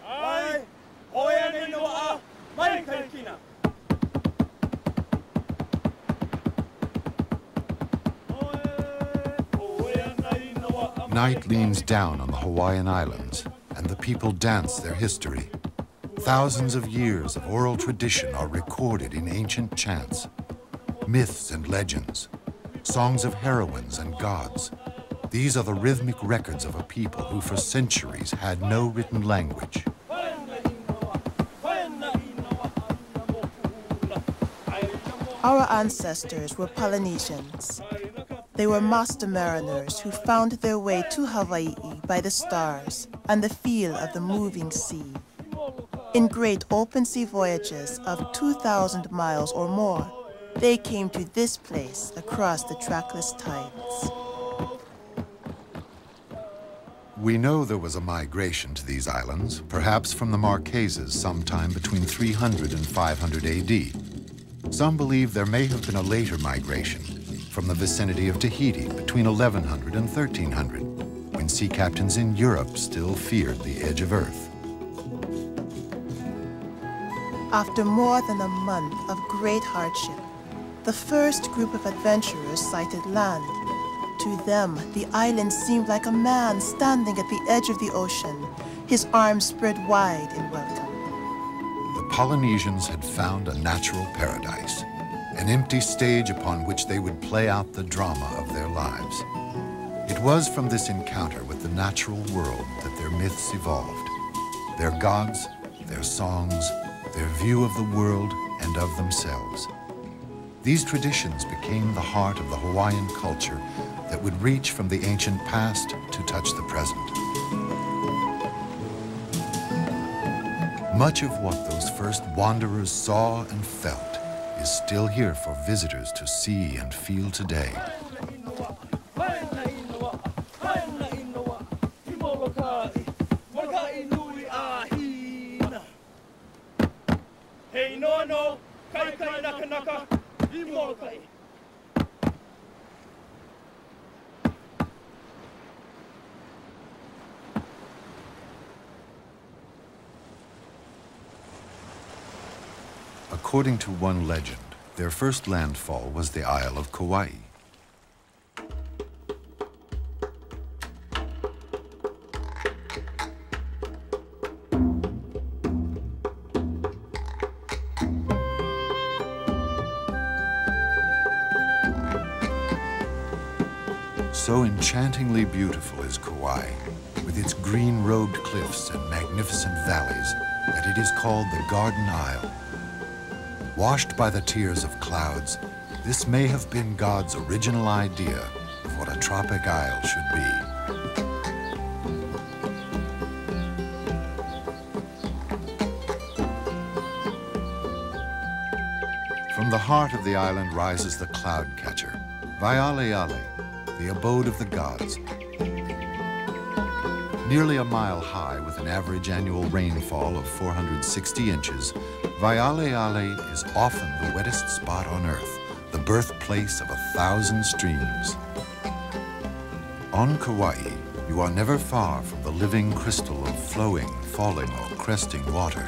Ai, Hawaiian in Noa, Michael Kina. Night leans down on the Hawaiian Islands, and the people dance their history. Thousands of years of oral tradition are recorded in ancient chants, myths and legends, songs of heroines and gods. These are the rhythmic records of a people who for centuries had no written language. Our ancestors were Polynesians. They were master mariners who found their way to Hawaii by the stars and the feel of the moving sea. In great open sea voyages of 2,000 miles or more, they came to this place across the trackless tides. We know there was a migration to these islands, perhaps from the Marquesas sometime between 300 and 500 AD. Some believe there may have been a later migration from the vicinity of Tahiti between 1100 and 1300, when sea captains in Europe still feared the edge of Earth. After more than a month of great hardship, the first group of adventurers sighted land. To them, the island seemed like a man standing at the edge of the ocean, his arms spread wide in welcome. The Polynesians had found a natural paradise, an empty stage upon which they would play out the drama of their lives. It was from this encounter with the natural world that their myths evolved. Their gods, their songs, their view of the world and of themselves. These traditions became the heart of the Hawaiian culture that would reach from the ancient past to touch the present. Much of what those first wanderers saw and felt is still here for visitors to see and feel today. According to one legend, their first landfall was the Isle of Kauai. So enchantingly beautiful is Kauai, with its green-robed cliffs and magnificent valleys, that it is called the Garden Isle. Washed by the tears of clouds, this may have been God's original idea of what a tropic isle should be. From the heart of the island rises the cloud catcher, Waialeale, the abode of the gods. Nearly a mile high with an average annual rainfall of 460 inches, Waialeale is often the wettest spot on Earth, the birthplace of 1,000 streams. On Kauai, you are never far from the living crystal of flowing, falling, or cresting water.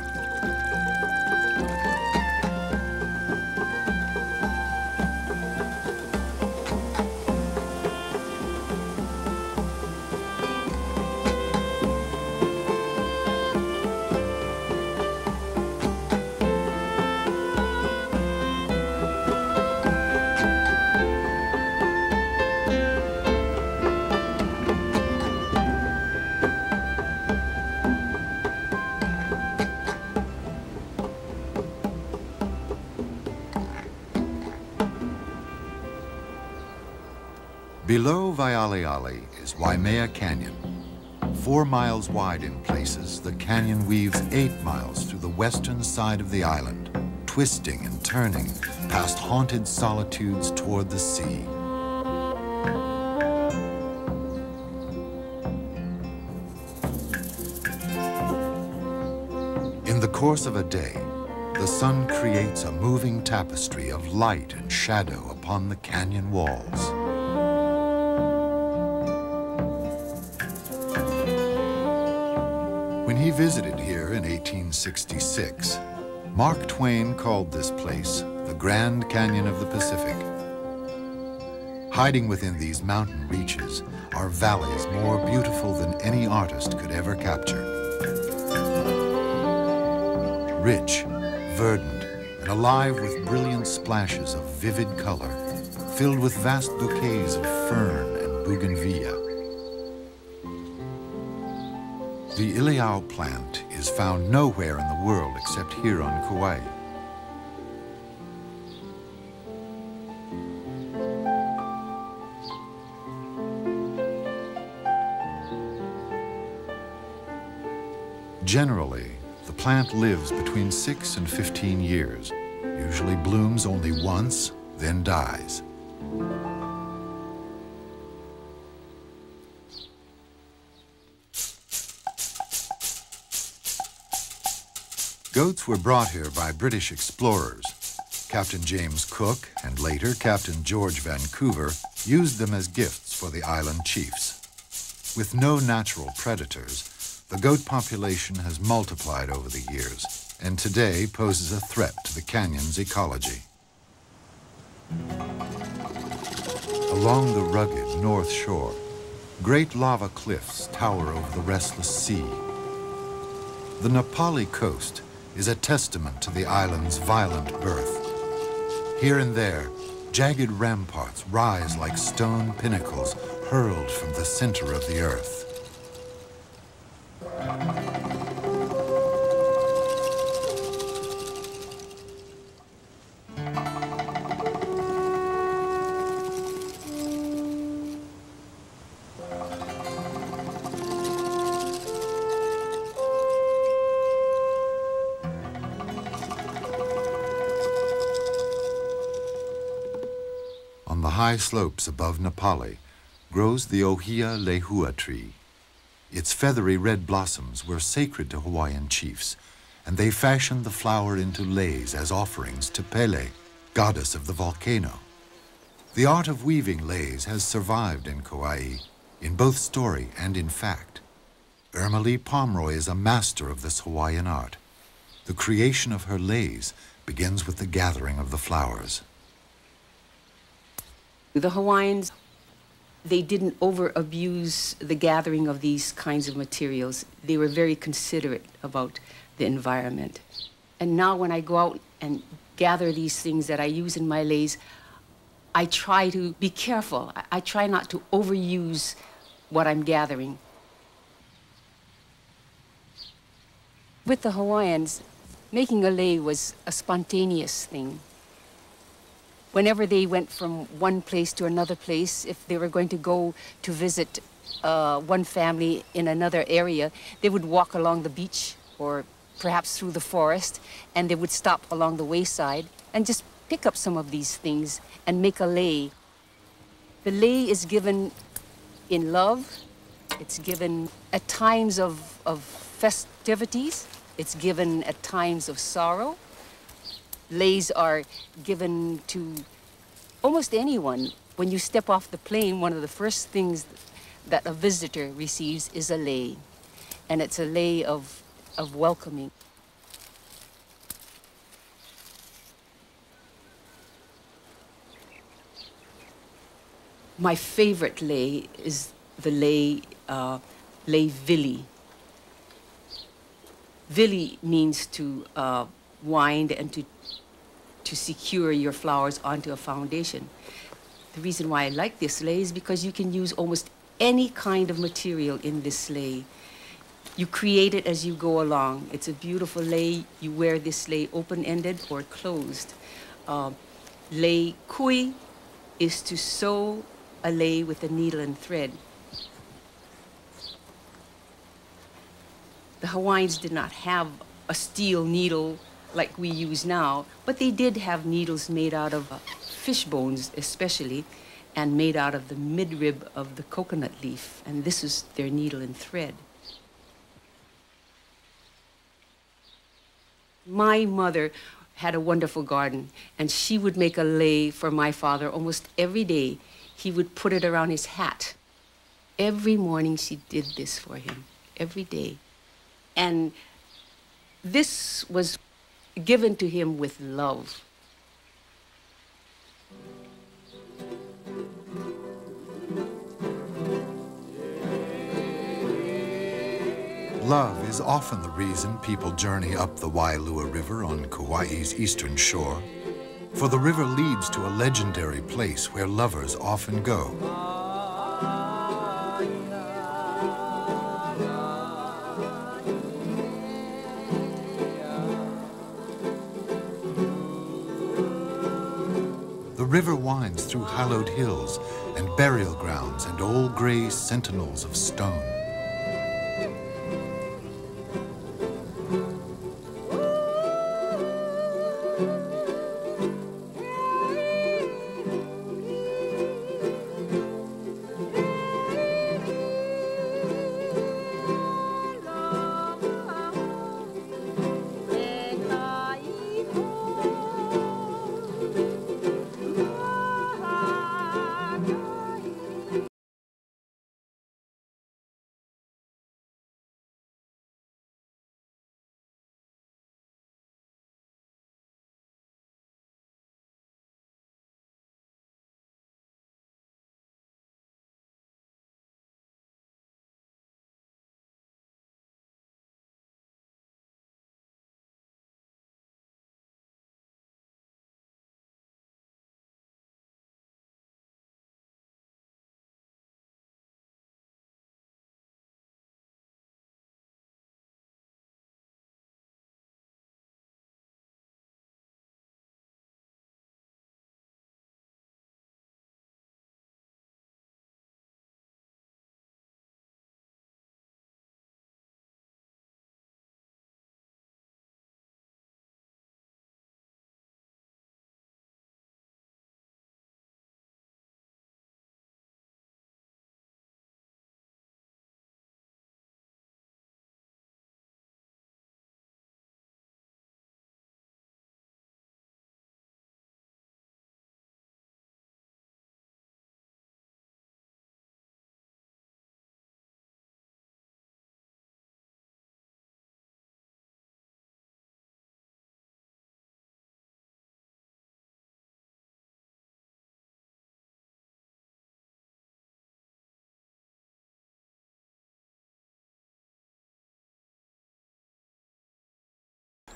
Below Waialeale is Waimea Canyon. 4 miles wide in places, the canyon weaves 8 miles through the western side of the island, twisting and turning past haunted solitudes toward the sea. In the course of a day, the sun creates a moving tapestry of light and shadow upon the canyon walls. When he visited here in 1866, Mark Twain called this place the Grand Canyon of the Pacific. Hiding within these mountain reaches are valleys more beautiful than any artist could ever capture. Rich, verdant, and alive with brilliant splashes of vivid color, filled with vast bouquets of fern and bougainvillea. The Iliao plant is found nowhere in the world except here on Kauai. Generally, the plant lives between 6 and 15 years, usually blooms only once, then dies. Goats were brought here by British explorers. Captain James Cook and later Captain George Vancouver used them as gifts for the island chiefs. With no natural predators, the goat population has multiplied over the years and today poses a threat to the canyon's ecology. Along the rugged north shore, great lava cliffs tower over the restless sea. The Nepali coast is a testament to the island's violent birth. Here and there, jagged ramparts rise like stone pinnacles hurled from the center of the earth. On the high slopes above Nepali grows the Ohia lehua tree. Its feathery red blossoms were sacred to Hawaiian chiefs, and they fashioned the flower into leis as offerings to Pele, goddess of the volcano. The art of weaving leis has survived in Kauai, in both story and in fact. Irma Lee Pomeroy is a master of this Hawaiian art. The creation of her leis begins with the gathering of the flowers. The Hawaiians, they didn't over-abuse the gathering of these kinds of materials. They were very considerate about the environment. And now when I go out and gather these things that I use in my leis, I try to be careful. I try not to overuse what I'm gathering. With the Hawaiians, making a lei was a spontaneous thing. Whenever they went from one place to another place, if they were going to go to visit one family in another area, they would walk along the beach or perhaps through the forest, and they would stop along the wayside and just pick up some of these things and make a lei. The lei is given in love. It's given at times of festivities. It's given at times of sorrow. Leis are given to almost anyone. When you step off the plane, one of the first things that a visitor receives is a lei. And it's a lei of welcoming. My favorite lei is the lei vili. Vili means to wind and to secure your flowers onto a foundation. The reason why I like this lei is because you can use almost any kind of material in this lei. You create it as you go along. It's a beautiful lei. You wear this lei open-ended or closed. Lei kui is to sew a lei with a needle and thread. The Hawaiians did not have a steel needle like we use now, but they did have needles made out of fish bones especially, and made out of the midrib of the coconut leaf, and this is their needle and thread. My mother had a wonderful garden, and she would make a lei for my father almost every day. He would put it around his hat. Every morning she did this for him, every day. And this was given to him with love. Love is often the reason people journey up the Wailua River on Kauai's eastern shore, for the river leads to a legendary place where lovers often go. The river winds through hallowed hills and burial grounds and old gray sentinels of stone.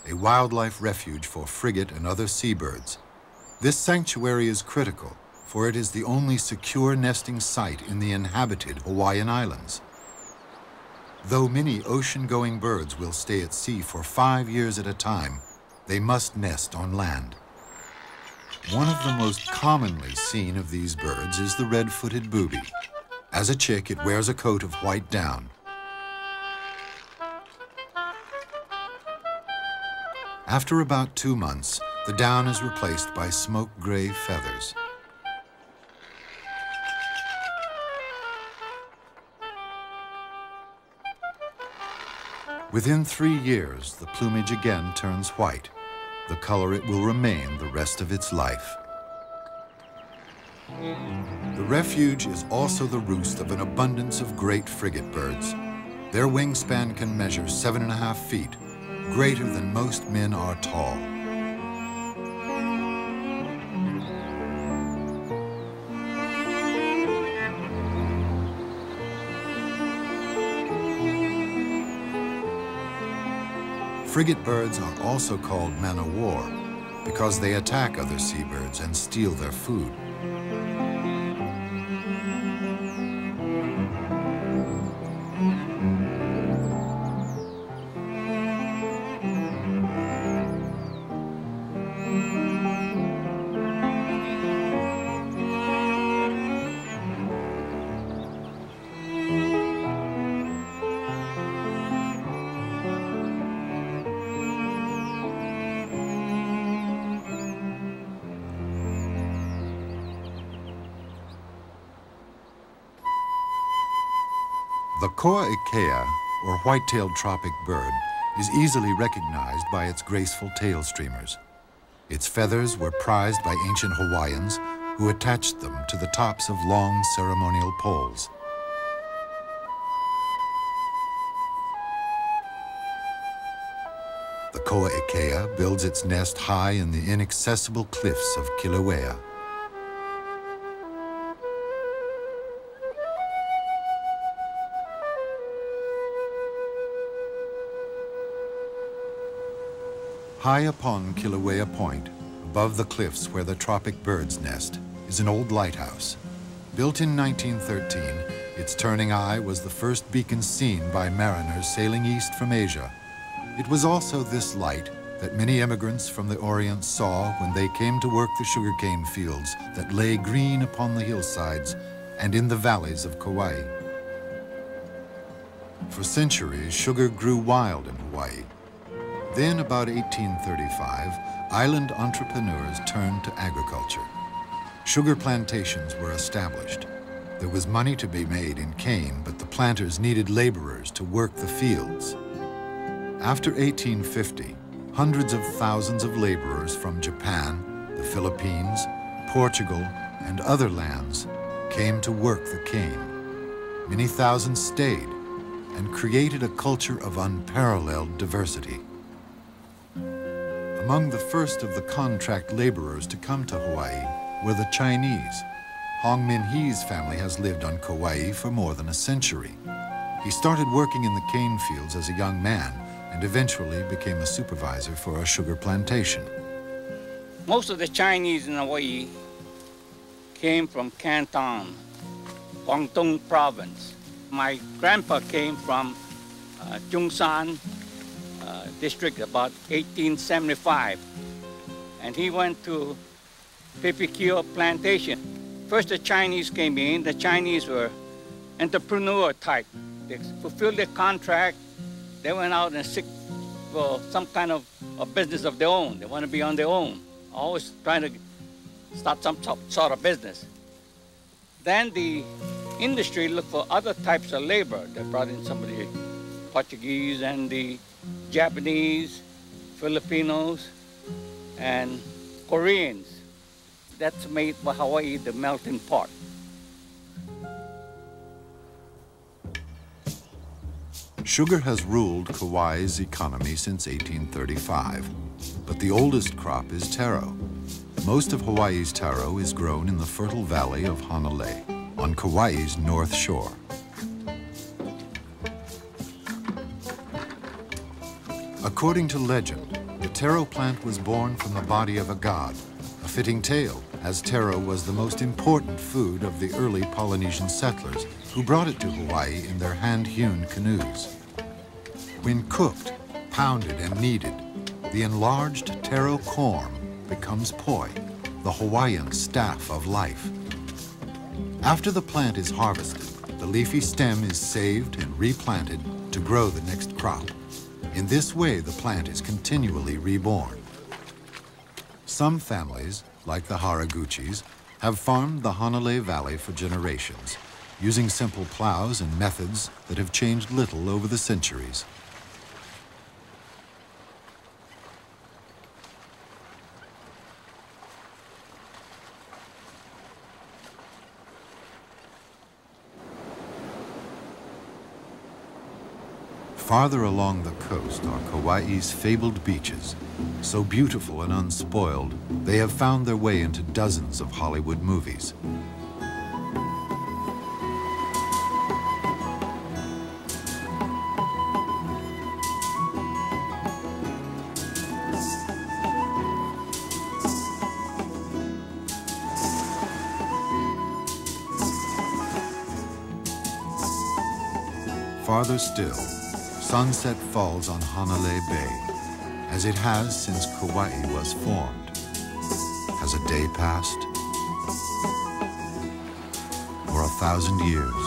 A wildlife refuge for frigate and other seabirds. This sanctuary is critical, for it is the only secure nesting site in the inhabited Hawaiian Islands. Though many ocean-going birds will stay at sea for 5 years at a time, they must nest on land. One of the most commonly seen of these birds is the red-footed booby. As a chick, it wears a coat of white down. After about 2 months, the down is replaced by smoke gray feathers. Within 3 years, the plumage again turns white, the color it will remain the rest of its life. The refuge is also the roost of an abundance of great frigate birds. Their wingspan can measure 7.5 feet, greater than most men are tall. Frigate birds are also called men of war because they attack other seabirds and steal their food. The koa ikea, or white-tailed tropic bird, is easily recognized by its graceful tail streamers. Its feathers were prized by ancient Hawaiians who attached them to the tops of long ceremonial poles. The koa ikea builds its nest high in the inaccessible cliffs of Kilauea. High upon Kilauea Point, above the cliffs where the tropic birds nest, is an old lighthouse. Built in 1913, its turning eye was the first beacon seen by mariners sailing east from Asia. It was also this light that many immigrants from the Orient saw when they came to work the sugarcane fields that lay green upon the hillsides and in the valleys of Kauai. For centuries, sugar grew wild in Hawaii. Then, about 1835, island entrepreneurs turned to agriculture. Sugar plantations were established. There was money to be made in cane, but the planters needed laborers to work the fields. After 1850, hundreds of thousands of laborers from Japan, the Philippines, Portugal, and other lands came to work the cane. Many thousands stayed and created a culture of unparalleled diversity. Among the first of the contract laborers to come to Hawaii were the Chinese. Hong Min Hee's family has lived on Kauai for more than a century. He started working in the cane fields as a young man and eventually became a supervisor for a sugar plantation. Most of the Chinese in Hawaii came from Canton, Guangdong province. My grandpa came from Chungsan district about 1875, and he went to Pipikio plantation. First the Chinese came in. The Chinese were entrepreneur type. They fulfilled their contract. They went out and seek for some kind of a business of their own. They want to be on their own, always trying to start some sort of business. Then the industry looked for other types of labor. They brought in some of the Portuguese and the Japanese, Filipinos, and Koreans. That's made Hawaii the melting pot. Sugar has ruled Kauai's economy since 1835, but the oldest crop is taro. Most of Hawaii's taro is grown in the fertile valley of Honolulu, on Kauai's north shore. According to legend, the taro plant was born from the body of a god, a fitting tale, as taro was the most important food of the early Polynesian settlers who brought it to Hawaii in their hand-hewn canoes. When cooked, pounded, and kneaded, the enlarged taro corm becomes poi, the Hawaiian staff of life. After the plant is harvested, the leafy stem is saved and replanted to grow the next crop. In this way, the plant is continually reborn. Some families, like the Haraguchis, have farmed the Honolulu Valley for generations, using simple plows and methods that have changed little over the centuries. Farther along the coast are Kauai's fabled beaches. So beautiful and unspoiled, they have found their way into dozens of Hollywood movies. Farther still, sunset falls on Honolulu Bay, as it has since Kauai was formed. Has a day passed? Or 1,000 years?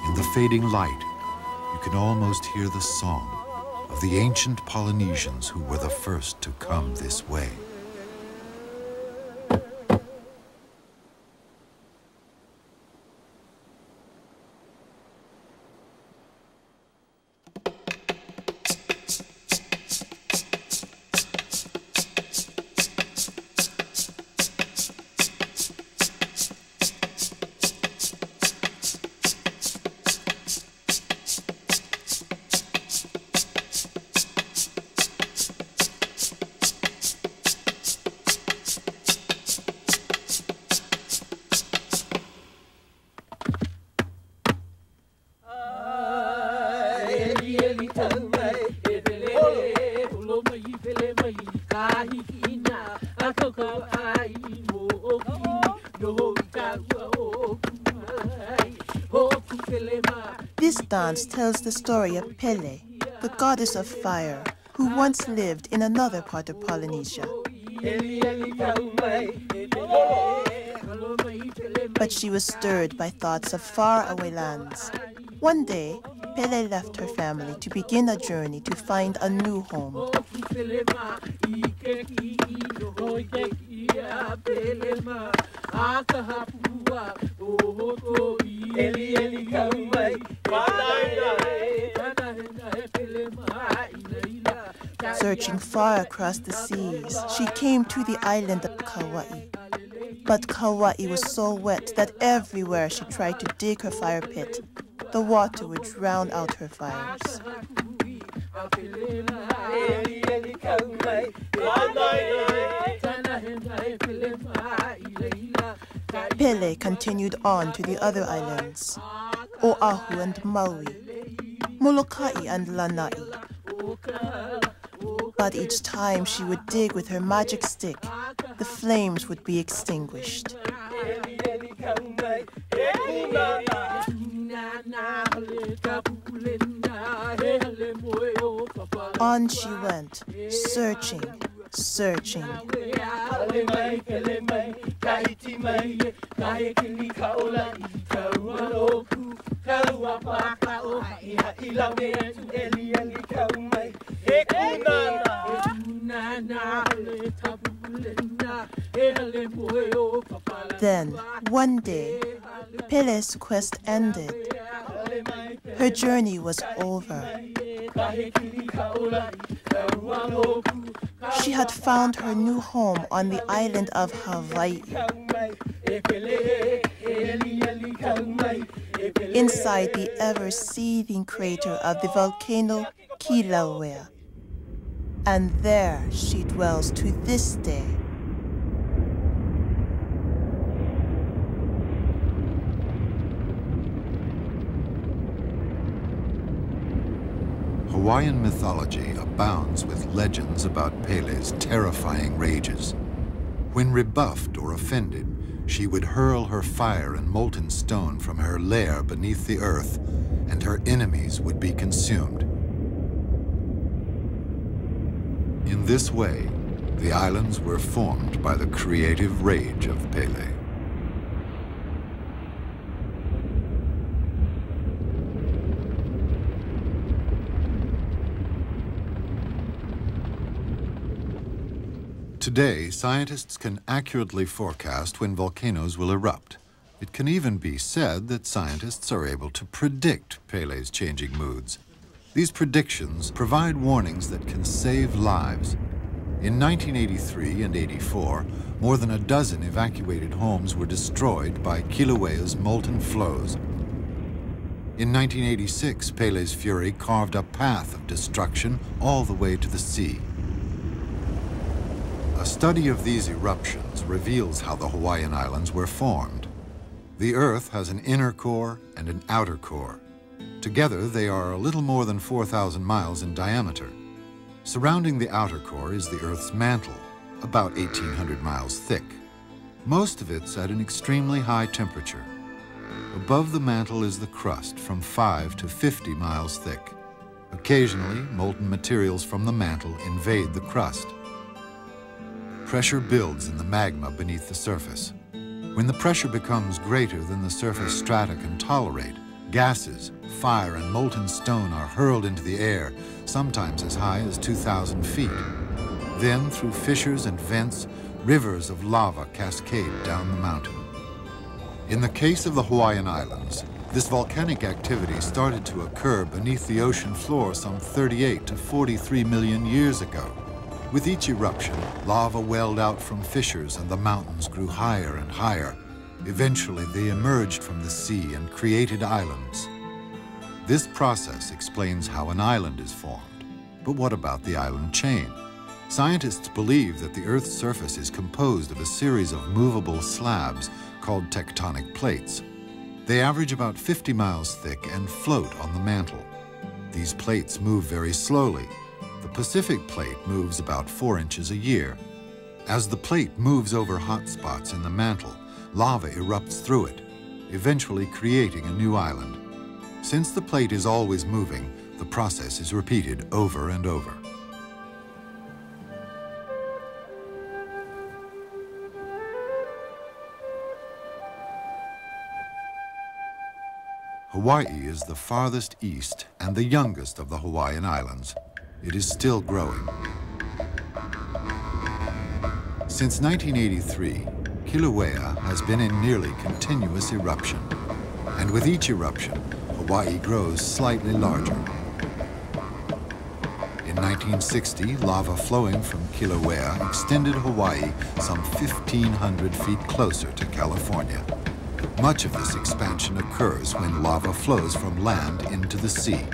In the fading light, you can almost hear the song of the ancient Polynesians who were the first to come this way. This dance tells the story of Pele, the goddess of fire, who once lived in another part of Polynesia. But she was stirred by thoughts of faraway lands. One day, Pele left her family to begin a journey to find a new home. Searching far across the seas, she came to the island of Kauai. But Kauai was so wet that everywhere she tried to dig her fire pit, the water would drown out her fires. Pele continued on to the other islands, Oahu and Maui, Molokai and Lanai. But each time she would dig with her magic stick, the flames would be extinguished. On she went, searching, searching. Then, one day, Pele's quest ended. Her journey was over. She had found her new home on the island of Hawaii. Inside the ever-seething crater of the volcano Kilauea. And there she dwells to this day. Hawaiian mythology abounds with legends about Pele's terrifying rages. When rebuffed or offended, she would hurl her fire and molten stone from her lair beneath the earth, and her enemies would be consumed. In this way, the islands were formed by the creative rage of Pele. Today, scientists can accurately forecast when volcanoes will erupt. It can even be said that scientists are able to predict Pele's changing moods. These predictions provide warnings that can save lives. In 1983 and 84, more than a dozen evacuated homes were destroyed by Kilauea's molten flows. In 1986, Pele's fury carved a path of destruction all the way to the sea. A study of these eruptions reveals how the Hawaiian Islands were formed. The Earth has an inner core and an outer core. Together, they are a little more than 4,000 miles in diameter. Surrounding the outer core is the Earth's mantle, about 1,800 miles thick. Most of it's at an extremely high temperature. Above the mantle is the crust, from 5 to 50 miles thick. Occasionally, molten materials from the mantle invade the crust. Pressure builds in the magma beneath the surface. When the pressure becomes greater than the surface strata can tolerate, gases, fire, and molten stone are hurled into the air, sometimes as high as 2,000 feet. Then, through fissures and vents, rivers of lava cascade down the mountain. In the case of the Hawaiian Islands, this volcanic activity started to occur beneath the ocean floor some 38 to 43 million years ago. With each eruption, lava welled out from fissures and the mountains grew higher and higher. Eventually, they emerged from the sea and created islands. This process explains how an island is formed. But what about the island chain? Scientists believe that the Earth's surface is composed of a series of movable slabs called tectonic plates. They average about 50 miles thick and float on the mantle. These plates move very slowly. The Pacific plate moves about 4 inches a year. As the plate moves over hot spots in the mantle, lava erupts through it, eventually creating a new island. Since the plate is always moving, the process is repeated over and over. Hawaii is the farthest east and the youngest of the Hawaiian Islands. It is still growing. Since 1983, Kilauea has been in nearly continuous eruption. And with each eruption, Hawaii grows slightly larger. In 1960, lava flowing from Kilauea extended Hawaii some 1,500 feet closer to California. Much of this expansion occurs when lava flows from land into the sea.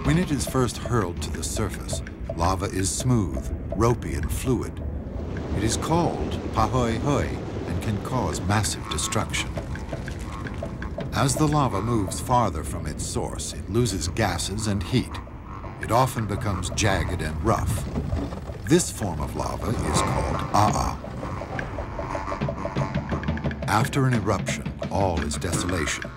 When it is first hurled to the surface, lava is smooth, ropey, and fluid. It is called pahoehoe and can cause massive destruction. As the lava moves farther from its source, it loses gases and heat. It often becomes jagged and rough. This form of lava is called a'a. After an eruption, all is desolation.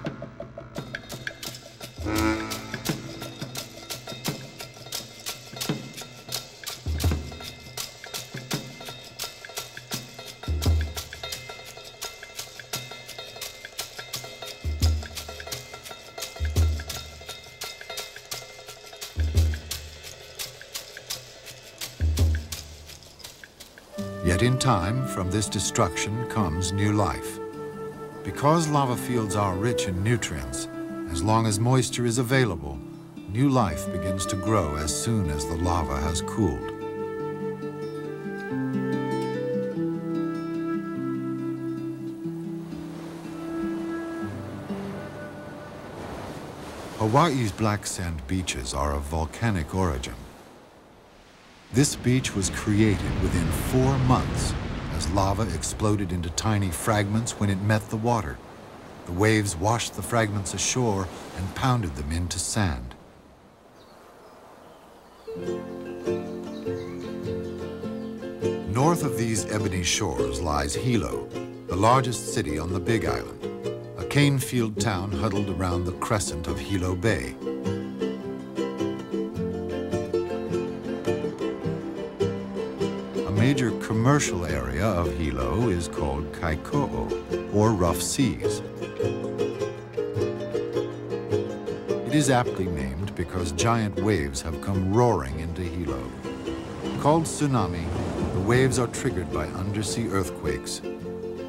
Yet in time, from this destruction comes new life. Because lava fields are rich in nutrients, as long as moisture is available, new life begins to grow as soon as the lava has cooled. Hawaii's black sand beaches are of volcanic origin. This beach was created within 4 months as lava exploded into tiny fragments when it met the water. The waves washed the fragments ashore and pounded them into sand. North of these ebony shores lies Hilo, the largest city on the Big Island, a cane-field town huddled around the crescent of Hilo Bay. A major commercial area of Hilo is called Kaiko'o, or Rough Seas. It is aptly named because giant waves have come roaring into Hilo. Called tsunami, the waves are triggered by undersea earthquakes.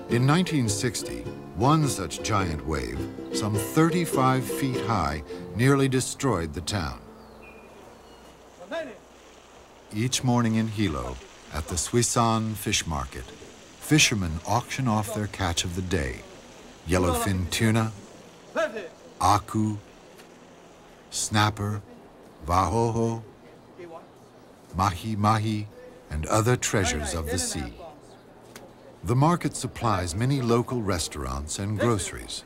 In 1960, one such giant wave, some 35 feet high, nearly destroyed the town. Each morning in Hilo, at the Suisan fish market, fishermen auction off their catch of the day: yellowfin tuna, aku, snapper, vahoho, mahi-mahi, and other treasures of the sea. The market supplies many local restaurants and groceries.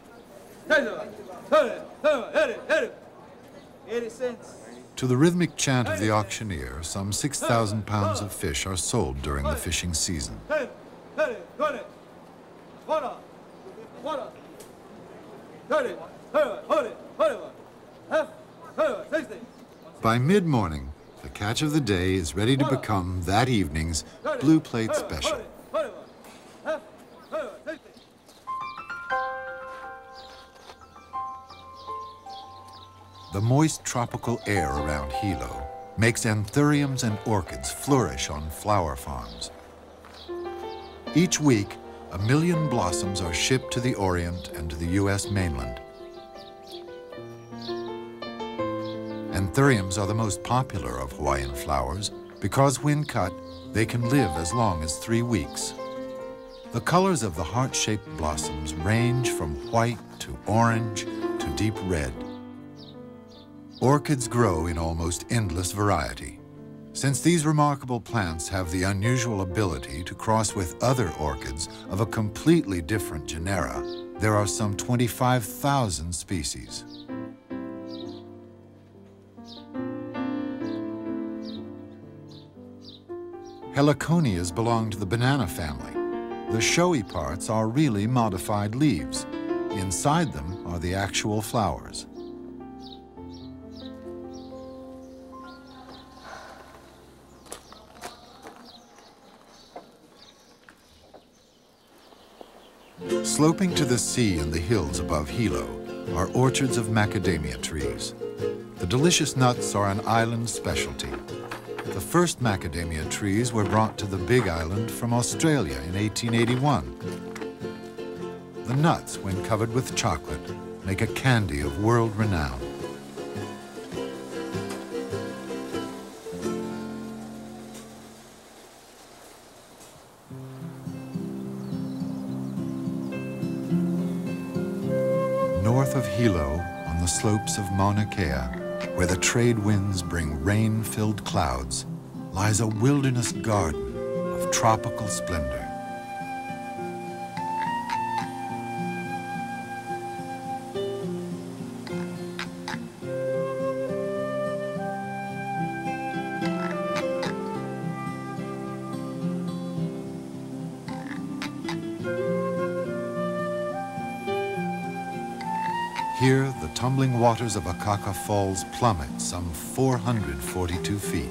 80 cents. To the rhythmic chant of the auctioneer, some 6,000 pounds of fish are sold during the fishing season. By mid-morning, the catch of the day is ready to become that evening's Blue Plate special. The moist tropical air around Hilo makes anthuriums and orchids flourish on flower farms. Each week, 1 million blossoms are shipped to the Orient and to the U.S. mainland. Anthuriums are the most popular of Hawaiian flowers because when cut, they can live as long as 3 weeks. The colors of the heart-shaped blossoms range from white to orange to deep red. Orchids grow in almost endless variety. Since these remarkable plants have the unusual ability to cross with other orchids of a completely different genera, there are some 25,000 species. Heliconias belong to the banana family. The showy parts are really modified leaves. Inside them are the actual flowers. Sloping to the sea and the hills above Hilo are orchards of macadamia trees. The delicious nuts are an island specialty. The first macadamia trees were brought to the Big Island from Australia in 1881. The nuts, when covered with chocolate, make a candy of world renown. North of Hilo, on the slopes of Mauna Kea, where the trade winds bring rain-filled clouds, lies a wilderness garden of tropical splendor. Here, the tumbling waters of Akaka Falls plummet some 442 feet.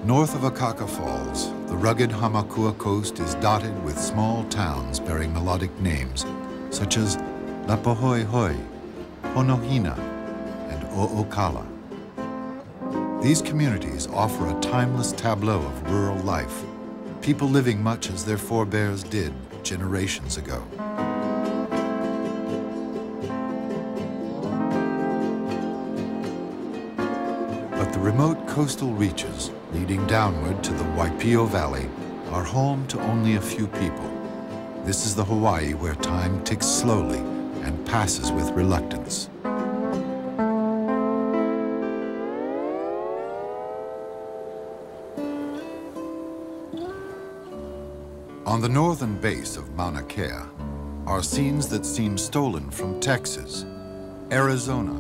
North of Akaka Falls, the rugged Hamakua coast is dotted with small towns bearing melodic names, such as Lapahoihoi, Honohina, and O'Okala. These communities offer a timeless tableau of rural life, people living much as their forebears did generations ago. But the remote coastal reaches leading downward to the Waipio Valley are home to only a few people. This is the Hawaii where time ticks slowly and passes with reluctance. On the northern base of Mauna Kea are scenes that seem stolen from Texas, Arizona,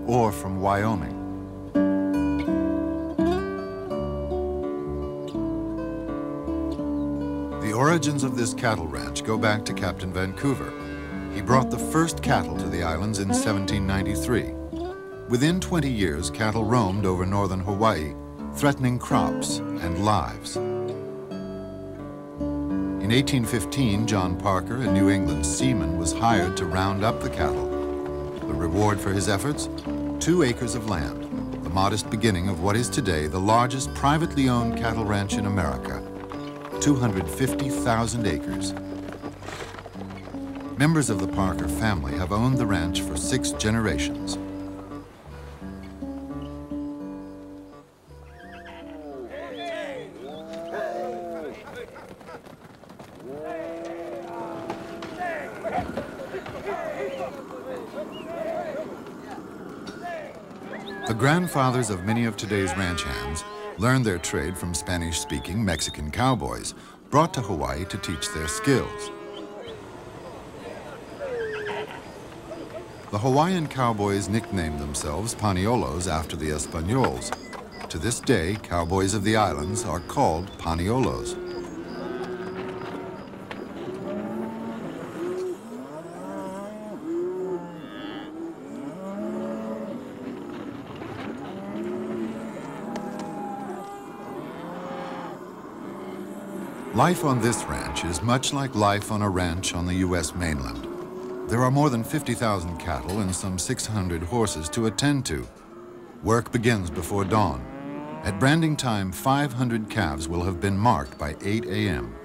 or from Wyoming. The origins of this cattle ranch go back to Captain Vancouver. He brought the first cattle to the islands in 1793. Within 20 years, cattle roamed over northern Hawaii, threatening crops and lives. In 1815, John Parker, a New England seaman, was hired to round up the cattle. The reward for his efforts? 2 acres of land, the modest beginning of what is today the largest privately owned cattle ranch in America. 250,000 acres. Members of the Parker family have owned the ranch for 6 generations. The grandfathers of many of today's ranch hands learned their trade from Spanish-speaking Mexican cowboys, brought to Hawaii to teach their skills. The Hawaiian cowboys nicknamed themselves Paniolos after the Españols. To this day, cowboys of the islands are called Paniolos. Life on this ranch is much like life on a ranch on the U.S. mainland. There are more than 50,000 cattle and some 600 horses to attend to. Work begins before dawn. At branding time, 500 calves will have been marked by 8 a.m.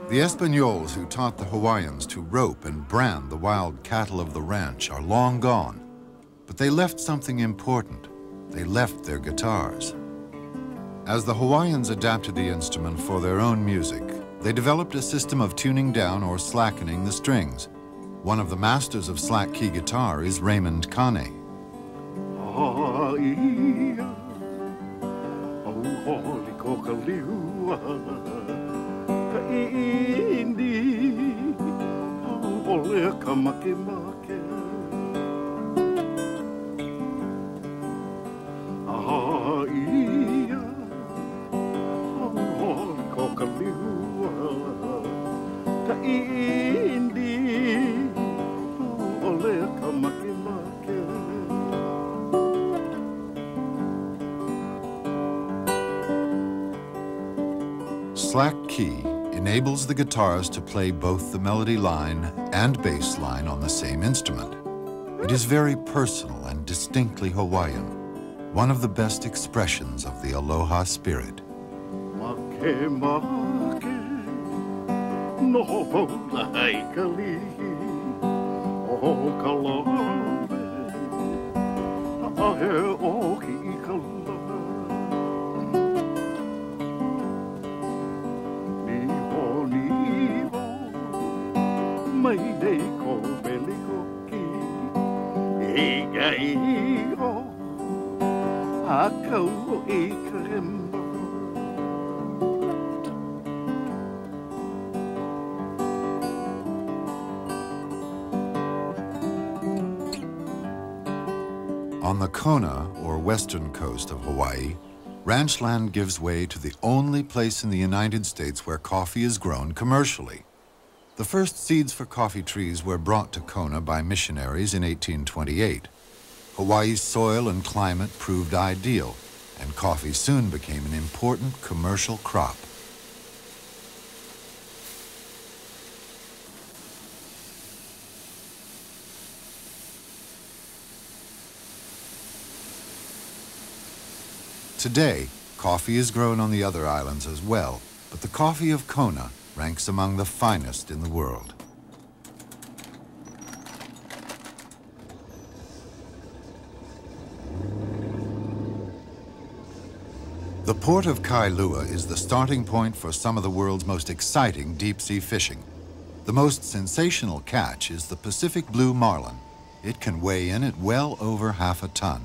The Espanoles who taught the Hawaiians to rope and brand the wild cattle of the ranch are long gone, but they left something important. They left their guitars. As the Hawaiians adapted the instrument for their own music, they developed a system of tuning down or slackening the strings. One of the masters of slack key guitar is Raymond Kane. Slack key enables the guitars to play both the melody line and bass line on the same instrument. It is very personal and distinctly Hawaiian, one of the best expressions of the aloha spirit. On the Kona, or western coast of Hawaii, ranch land gives way to the only place in the United States where coffee is grown commercially. The first seeds for coffee trees were brought to Kona by missionaries in 1828. Hawaii's soil and climate proved ideal, and coffee soon became an important commercial crop. Today, coffee is grown on the other islands as well, but the coffee of Kona ranks among the finest in the world. The port of Kailua is the starting point for some of the world's most exciting deep-sea fishing. The most sensational catch is the Pacific blue marlin. It can weigh in at well over half a ton.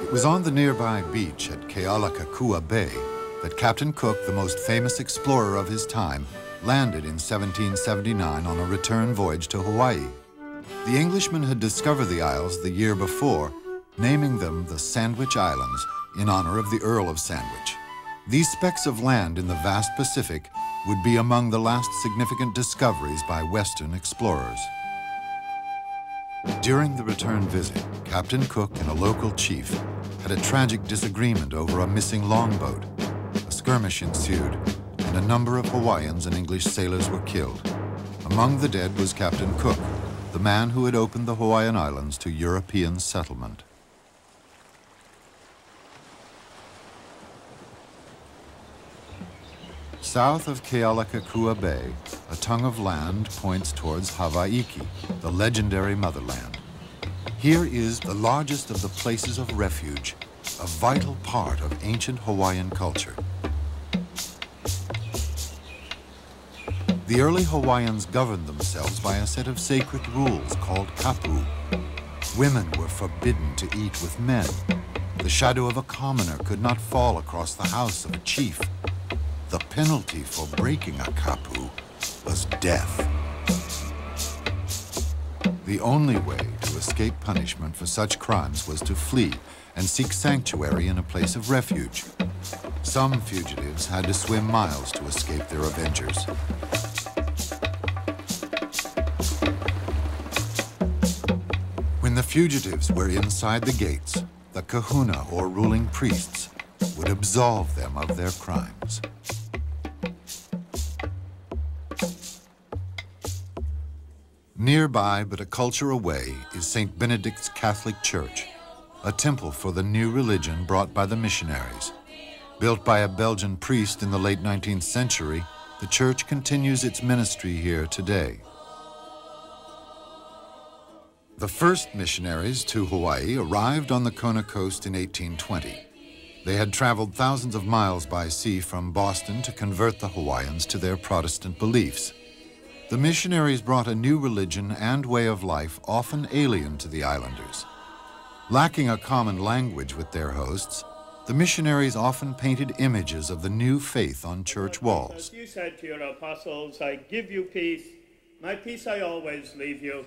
It was on the nearby beach at Kealakekua Bay that Captain Cook, the most famous explorer of his time, landed in 1779 on a return voyage to Hawaii. The Englishman had discovered the isles the year before, naming them the Sandwich Islands in honor of the Earl of Sandwich. These specks of land in the vast Pacific would be among the last significant discoveries by Western explorers. During the return visit, Captain Cook and a local chief had a tragic disagreement over a missing longboat. A skirmish ensued, and a number of Hawaiians and English sailors were killed. Among the dead was Captain Cook, the man who had opened the Hawaiian Islands to European settlement. South of Kealakekua Bay, a tongue of land points towards Hawaiki, the legendary motherland. Here is the largest of the places of refuge, a vital part of ancient Hawaiian culture. The early Hawaiians governed themselves by a set of sacred rules called kapu. Women were forbidden to eat with men. The shadow of a commoner could not fall across the house of a chief. The penalty for breaking a kapu was death. The only way to escape punishment for such crimes was to flee and seek sanctuary in a place of refuge. Some fugitives had to swim miles to escape their avengers. When the fugitives were inside the gates, the kahuna, or ruling priests, would would absolve them of their crimes. Nearby, but a culture away, is St. Benedict's Catholic Church, a temple for the new religion brought by the missionaries. Built by a Belgian priest in the late 19th century, the church continues its ministry here today. The first missionaries to Hawaii arrived on the Kona coast in 1820. They had traveled thousands of miles by sea from Boston to convert the Hawaiians to their Protestant beliefs. The missionaries brought a new religion and way of life often alien to the islanders. Lacking a common language with their hosts, the missionaries often painted images of the new faith on church walls. You said to your apostles, I give you peace, my peace I always leave you.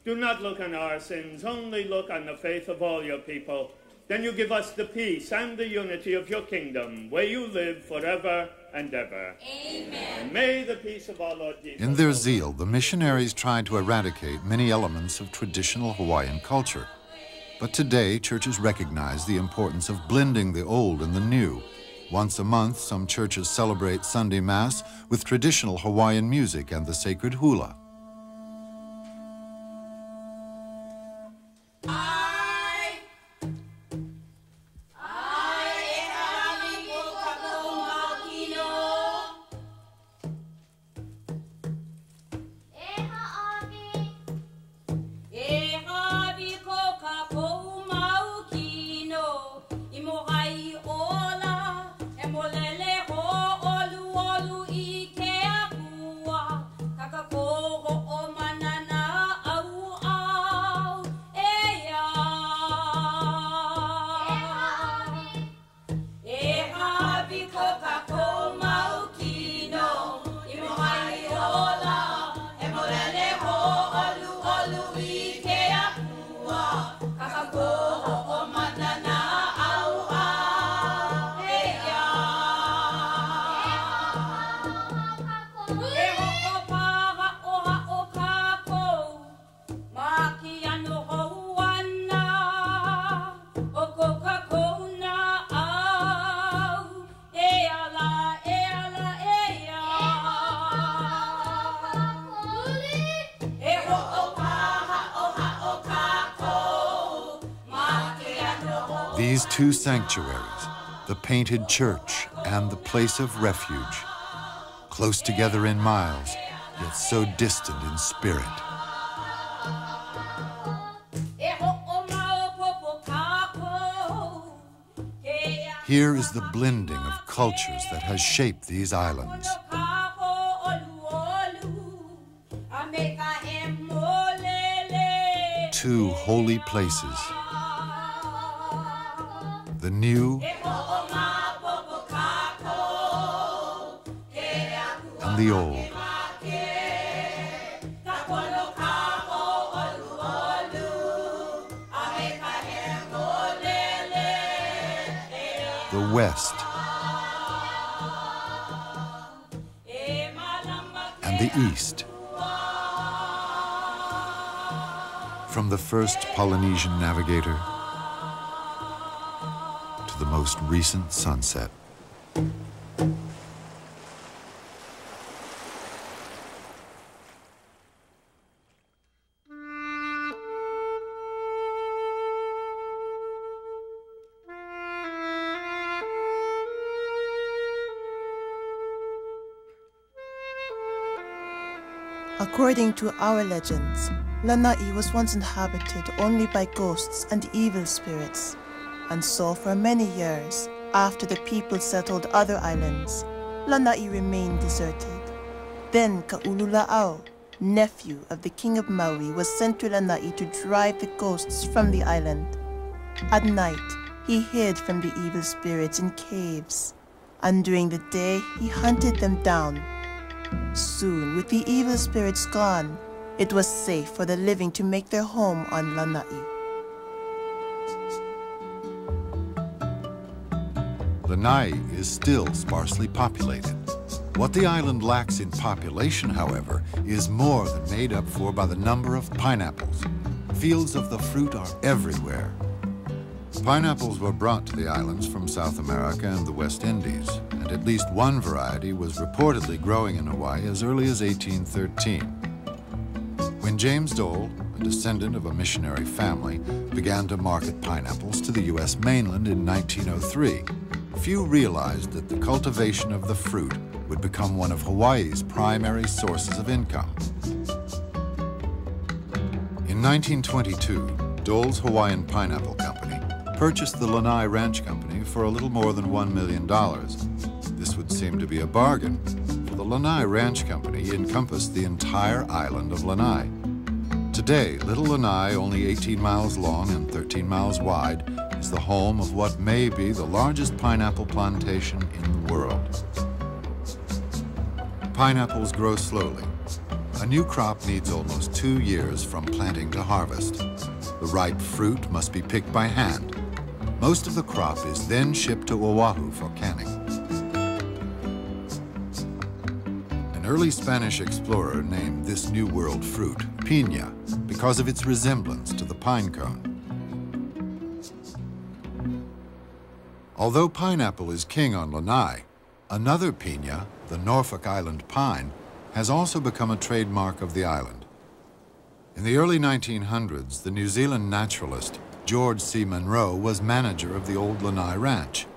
Do not look on our sins, only look on the faith of all your people. Then you give us the peace and the unity of your kingdom, where you live forever and ever. Amen. And may the peace of our Lord Jesus... In their zeal, the missionaries tried to eradicate many elements of traditional Hawaiian culture. But today, churches recognize the importance of blending the old and the new. Once a month, some churches celebrate Sunday Mass with traditional Hawaiian music and the sacred hula. These two sanctuaries, the painted church and the place of refuge, close together in miles, yet so distant in spirit. Here is the blending of cultures that has shaped these islands. Two holy places. The new and the old. The West and the East. From the first Polynesian navigator to the most recent sunset. According to our legends, Lanai was once inhabited only by ghosts and evil spirits, and so for many years, after the people settled other islands, Lanai remained deserted. Then Ka'ulula'au, nephew of the king of Maui, was sent to Lanai to drive the ghosts from the island. At night, he hid from the evil spirits in caves, and during the day, he hunted them down. Soon, with the evil spirits gone, it was safe for the living to make their home on Lanai. Lanai is still sparsely populated. What the island lacks in population, however, is more than made up for by the number of pineapples. Fields of the fruit are everywhere. Pineapples were brought to the islands from South America and the West Indies, and at least one variety was reportedly growing in Hawaii as early as 1813. When James Dole, a descendant of a missionary family, began to market pineapples to the U.S. mainland in 1903, few realized that the cultivation of the fruit would become one of Hawaii's primary sources of income. In 1922, Dole's Hawaiian Pineapple Company purchased the Lanai Ranch Company for a little more than $1 million. This would seem to be a bargain, for the Lanai Ranch Company encompassed the entire island of Lanai. Today, Little Lanai, only 18 miles long and 13 miles wide, is the home of what may be the largest pineapple plantation in the world. Pineapples grow slowly. A new crop needs almost 2 years from planting to harvest. The ripe fruit must be picked by hand. Most of the crop is then shipped to Oahu for canning. An early Spanish explorer named this New World fruit piña because of its resemblance to the pine cone. Although pineapple is king on Lanai, another piña, the Norfolk Island pine, has also become a trademark of the island. In the early 1900s, the New Zealand naturalist George C. Munro was manager of the old Lanai Ranch.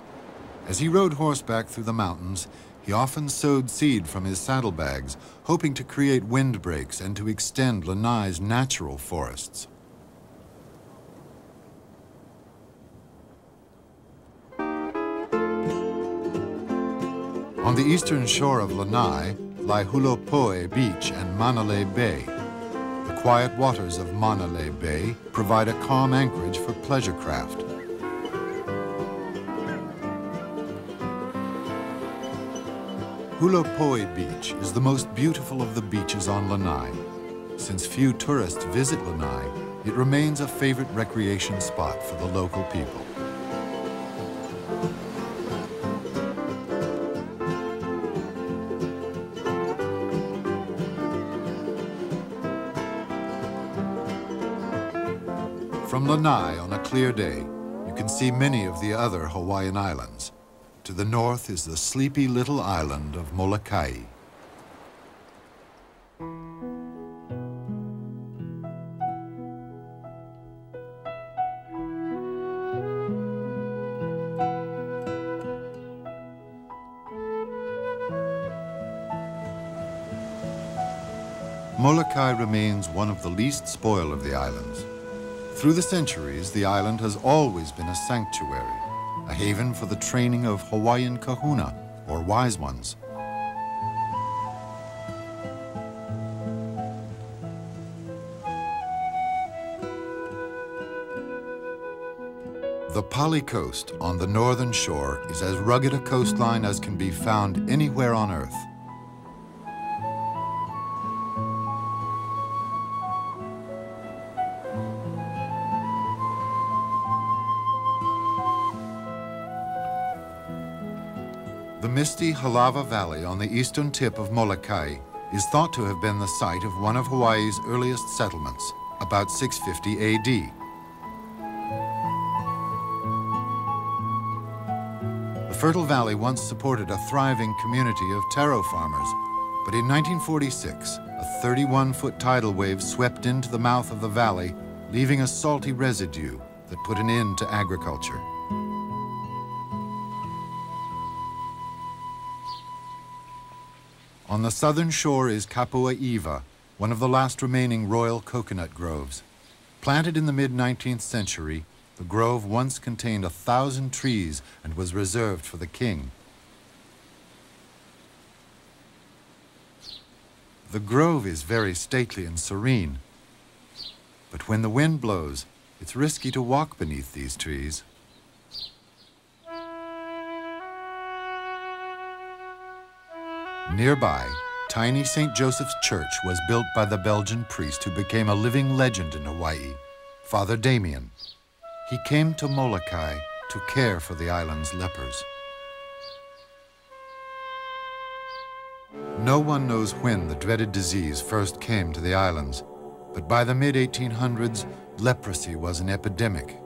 As he rode horseback through the mountains, he often sowed seed from his saddlebags, hoping to create windbreaks and to extend Lanai's natural forests. On the eastern shore of Lanai lie Hulopoe Beach and Manalei Bay. The quiet waters of Manalei Bay provide a calm anchorage for pleasure craft. Hulopoe Beach is the most beautiful of the beaches on Lanai. Since few tourists visit Lanai, it remains a favorite recreation spot for the local people. From Lanai on a clear day, you can see many of the other Hawaiian islands. To the north is the sleepy little island of Molokai. Molokai remains one of the least spoiled of the islands. Through the centuries, the island has always been a sanctuary, a haven for the training of Hawaiian kahuna, or wise ones. The Pali Coast on the northern shore is as rugged a coastline as can be found anywhere on Earth. The misty Halava Valley on the eastern tip of Molokai is thought to have been the site of one of Hawaii's earliest settlements, about 650 AD. The fertile valley once supported a thriving community of taro farmers, but in 1946, a 31-foot tidal wave swept into the mouth of the valley, leaving a salty residue that put an end to agriculture. On the southern shore is Kapua Iwa, one of the last remaining royal coconut groves. Planted in the mid-19th century, the grove once contained 1,000 trees and was reserved for the king. The grove is very stately and serene, but when the wind blows, it's risky to walk beneath these trees. Nearby, tiny St. Joseph's Church was built by the Belgian priest who became a living legend in Hawaii, Father Damien. He came to Molokai to care for the island's lepers. No one knows when the dreaded disease first came to the islands, but by the mid-1800s, leprosy was an epidemic.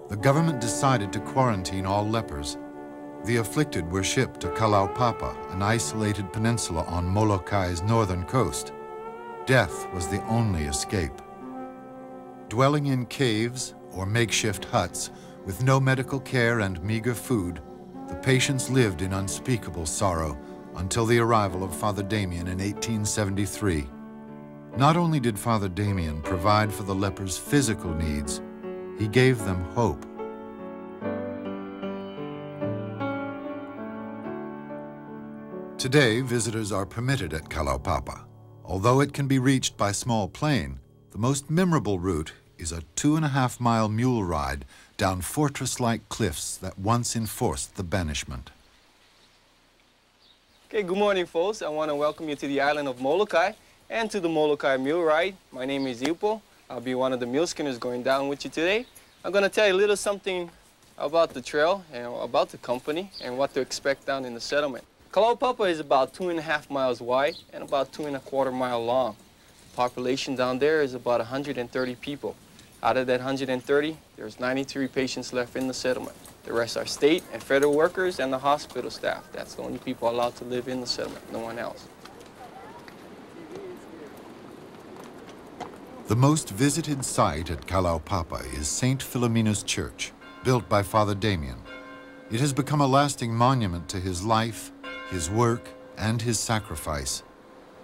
the government decided to quarantine all lepers. The afflicted were shipped to Kalaupapa, an isolated peninsula on Molokai northern coast. Death was the only escape. Dwelling in caves or makeshift huts with no medical care and meager food, the patients lived in unspeakable sorrow until the arrival of Father Damien in 1873. Not only did Father Damien provide for the lepers' physical needs, he gave them hope. Today, visitors are permitted at Kalaupapa. Although it can be reached by small plane, the most memorable route is a 2.5-mile mule ride down fortress-like cliffs that once enforced the banishment. Okay, good morning, folks. I want to welcome you to the island of Molokai and to the Molokai Mule Ride. My name is Iupo. I'll be one of the mule skinners going down with you today. I'm going to tell you a little something about the trail and about the company and what to expect down in the settlement. Kalaupapa is about 2.5 miles wide and about 2.25 miles long. The population down there is about 130 people. Out of that 130, there's 93 patients left in the settlement. The rest are state and federal workers and the hospital staff. That's the only people allowed to live in the settlement, no one else. The most visited site at Kalaupapa is St. Philomena's Church, built by Father Damien. It has become a lasting monument to his life, his work, and his sacrifice.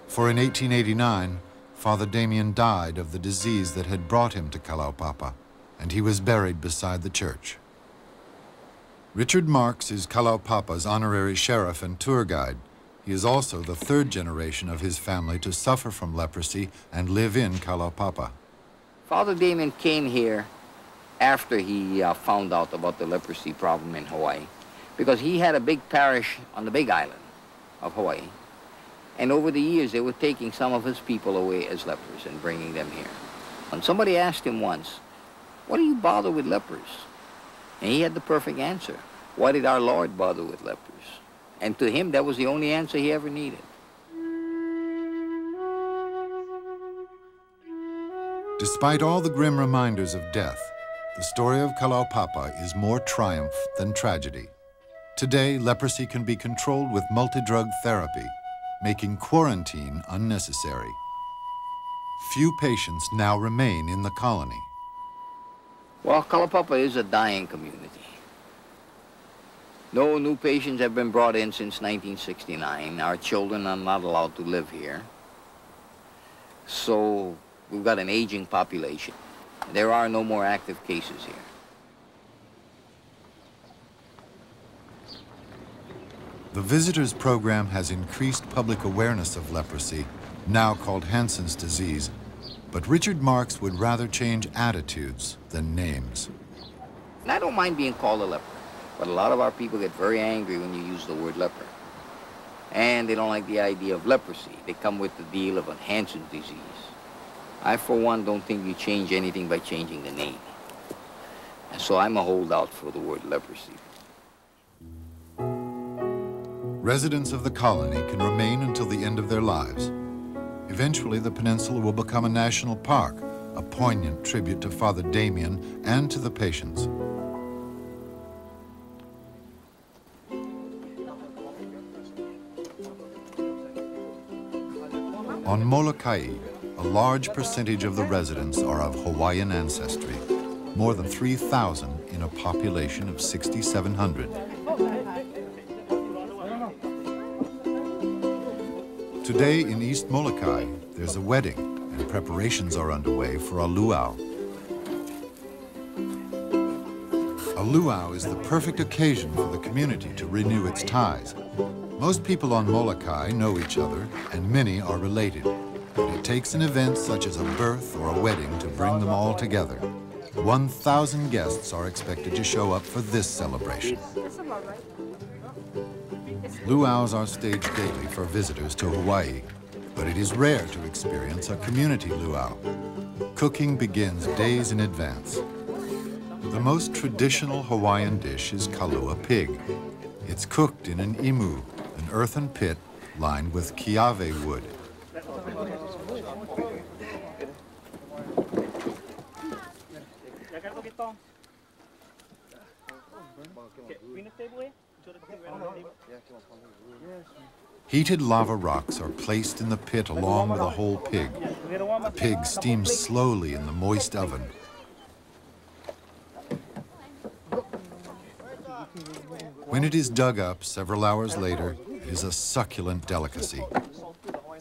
For in 1889, Father Damien died of the disease that had brought him to Kalaupapa, and he was buried beside the church. Richard Marks is Kalaupapa's honorary sheriff and tour guide. He is also the third generation of his family to suffer from leprosy and live in Kalaupapa. Father Damien came here after he found out about the leprosy problem in Hawaii, because he had a big parish on the Big Island of Hawaii. And over the years, they were taking some of his people away as lepers and bringing them here. And somebody asked him once, "What do you bother with lepers?" And he had the perfect answer. Why did our Lord bother with lepers? And to him, that was the only answer he ever needed. Despite all the grim reminders of death, the story of Kalaupapa is more triumph than tragedy. Today, leprosy can be controlled with multi-drug therapy, making quarantine unnecessary. Few patients now remain in the colony. Well, Kalaupapa is a dying community. No new patients have been brought in since 1969. Our children are not allowed to live here. So we've got an aging population. There are no more active cases here. The visitors program has increased public awareness of leprosy, now called Hansen's disease, but Richard Marks would rather change attitudes than names. And I don't mind being called a leper, but a lot of our people get very angry when you use the word leper. And they don't like the idea of leprosy. They come with the deal of a Hansen's disease. I, for one, don't think you change anything by changing the name. And so I'm a holdout for the word leprosy. Residents of the colony can remain until the end of their lives. Eventually, the peninsula will become a national park, a poignant tribute to Father Damien and to the patients. On Molokai, a large percentage of the residents are of Hawaiian ancestry, more than 3,000 in a population of 6,700. Today in East Molokai, there's a wedding and preparations are underway for a luau. A luau is the perfect occasion for the community to renew its ties. Most people on Molokai know each other and many are related. But it takes an event such as a birth or a wedding to bring them all together. 1,000 guests are expected to show up for this celebration. Luau's are staged daily for visitors to Hawaii, but it is rare to experience a community luau. Cooking begins days in advance. The most traditional Hawaiian dish is kalua pig. It's cooked in an imu, an earthen pit lined with kiave wood. Heated lava rocks are placed in the pit along with a whole pig. The pig steams slowly in the moist oven. When it is dug up several hours later, it is a succulent delicacy.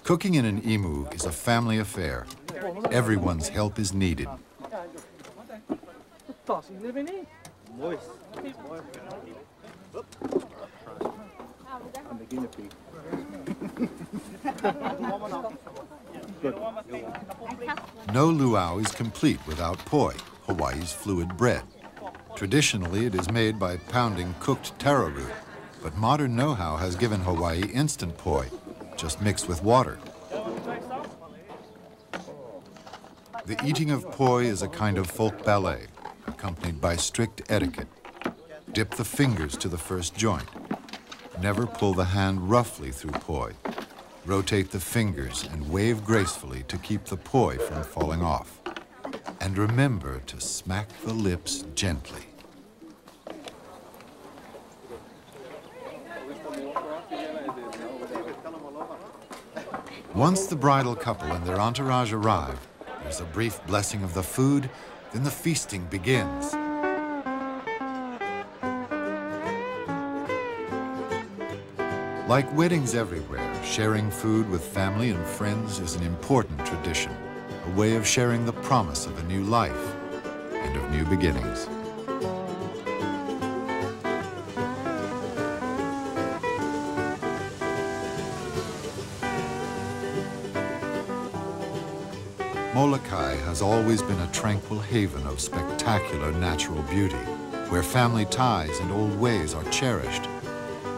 Cooking in an imu is a family affair. Everyone's help is needed. No luau is complete without poi, Hawaii's fluid bread. Traditionally, it is made by pounding cooked taro root, but modern know-how has given Hawaii instant poi, just mixed with water. The eating of poi is a kind of folk ballet, accompanied by strict etiquette. Dip the fingers to the first joint. Never pull the hand roughly through poi. Rotate the fingers and wave gracefully to keep the poi from falling off. And remember to smack the lips gently. Once the bridal couple and their entourage arrive, there's a brief blessing of the food, then the feasting begins. Like weddings everywhere, sharing food with family and friends is an important tradition, a way of sharing the promise of a new life and of new beginnings. Molokai has always been a tranquil haven of spectacular natural beauty, where family ties and old ways are cherished.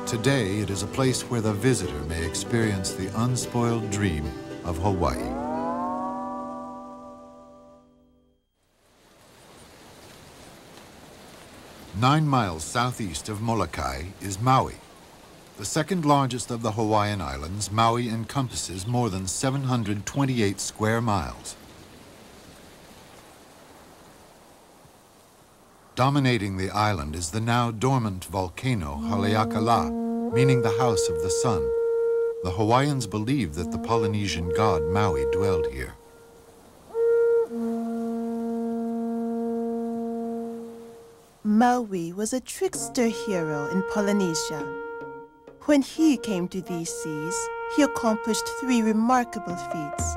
Today, it is a place where the visitor may experience the unspoiled dream of Hawaii. Nine miles southeast of Molokai is Maui. The second largest of the Hawaiian Islands, Maui encompasses more than 728 square miles. Dominating the island is the now dormant volcano Haleakala, meaning the house of the sun. The Hawaiians believe that the Polynesian god Maui dwelled here. Maui was a trickster hero in Polynesia. When he came to these seas, he accomplished 3 remarkable feats.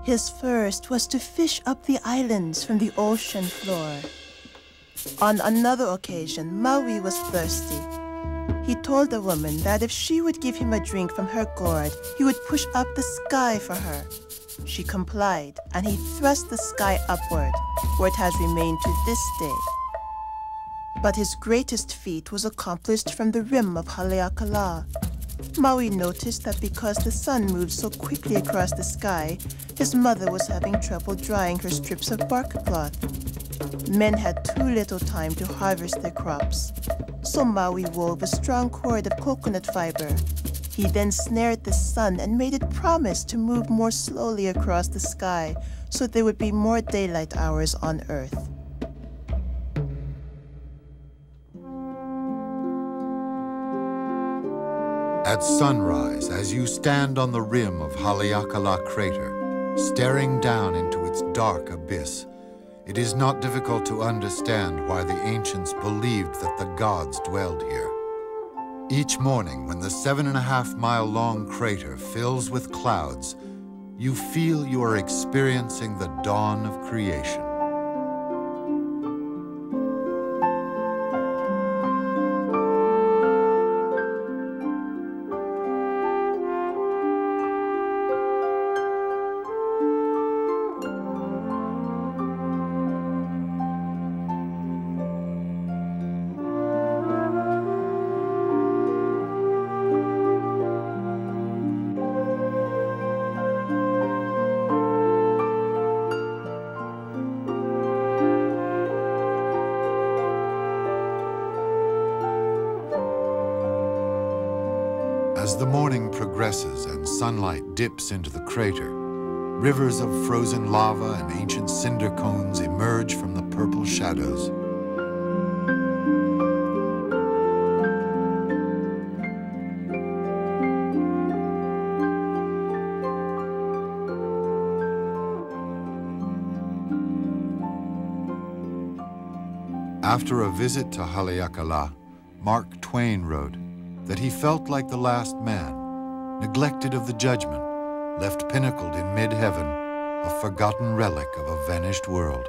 His first was to fish up the islands from the ocean floor. On another occasion, Maui was thirsty. He told the woman that if she would give him a drink from her gourd, he would push up the sky for her. She complied, and he thrust the sky upward, where it has remained to this day. But his greatest feat was accomplished from the rim of Haleakala. Maui noticed that because the sun moved so quickly across the sky, his mother was having trouble drying her strips of bark cloth. Men had too little time to harvest their crops, so Maui wove a strong cord of coconut fiber. He then snared the sun and made it promise to move more slowly across the sky so there would be more daylight hours on Earth. At sunrise, as you stand on the rim of Haleakala crater, staring down into its dark abyss, it is not difficult to understand why the ancients believed that the gods dwelled here. Each morning, when the 7.5-mile-long crater fills with clouds, you feel you are experiencing the dawn of creation. As the morning progresses and sunlight dips into the crater, rivers of frozen lava and ancient cinder cones emerge from the purple shadows. After a visit to Haleakala, Mark Twain wrote that he felt like the last man, neglected of the judgment, left pinnacled in mid-heaven, a forgotten relic of a vanished world.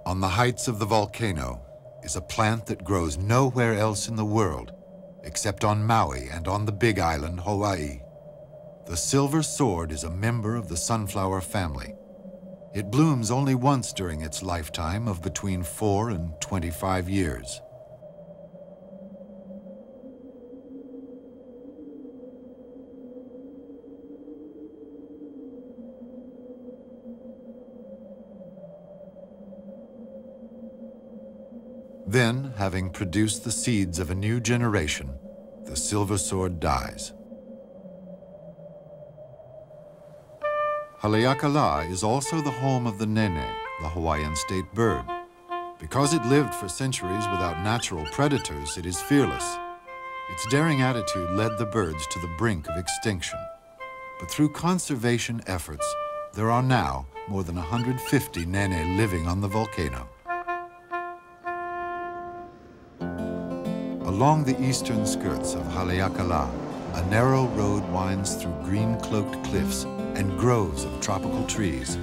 On the heights of the volcano is a plant that grows nowhere else in the world except on Maui and on the big island, Hawaii. The silver sword is a member of the sunflower family. It blooms only once during its lifetime of between 4 and 25 years. Then, having produced the seeds of a new generation, the silver sword dies. Haleakala is also the home of the nene, the Hawaiian state bird. Because it lived for centuries without natural predators, it is fearless. Its daring attitude led the birds to the brink of extinction. But through conservation efforts, there are now more than 150 nene living on the volcano. Along the eastern skirts of Haleakala, a narrow road winds through green-cloaked cliffs and groves of tropical trees.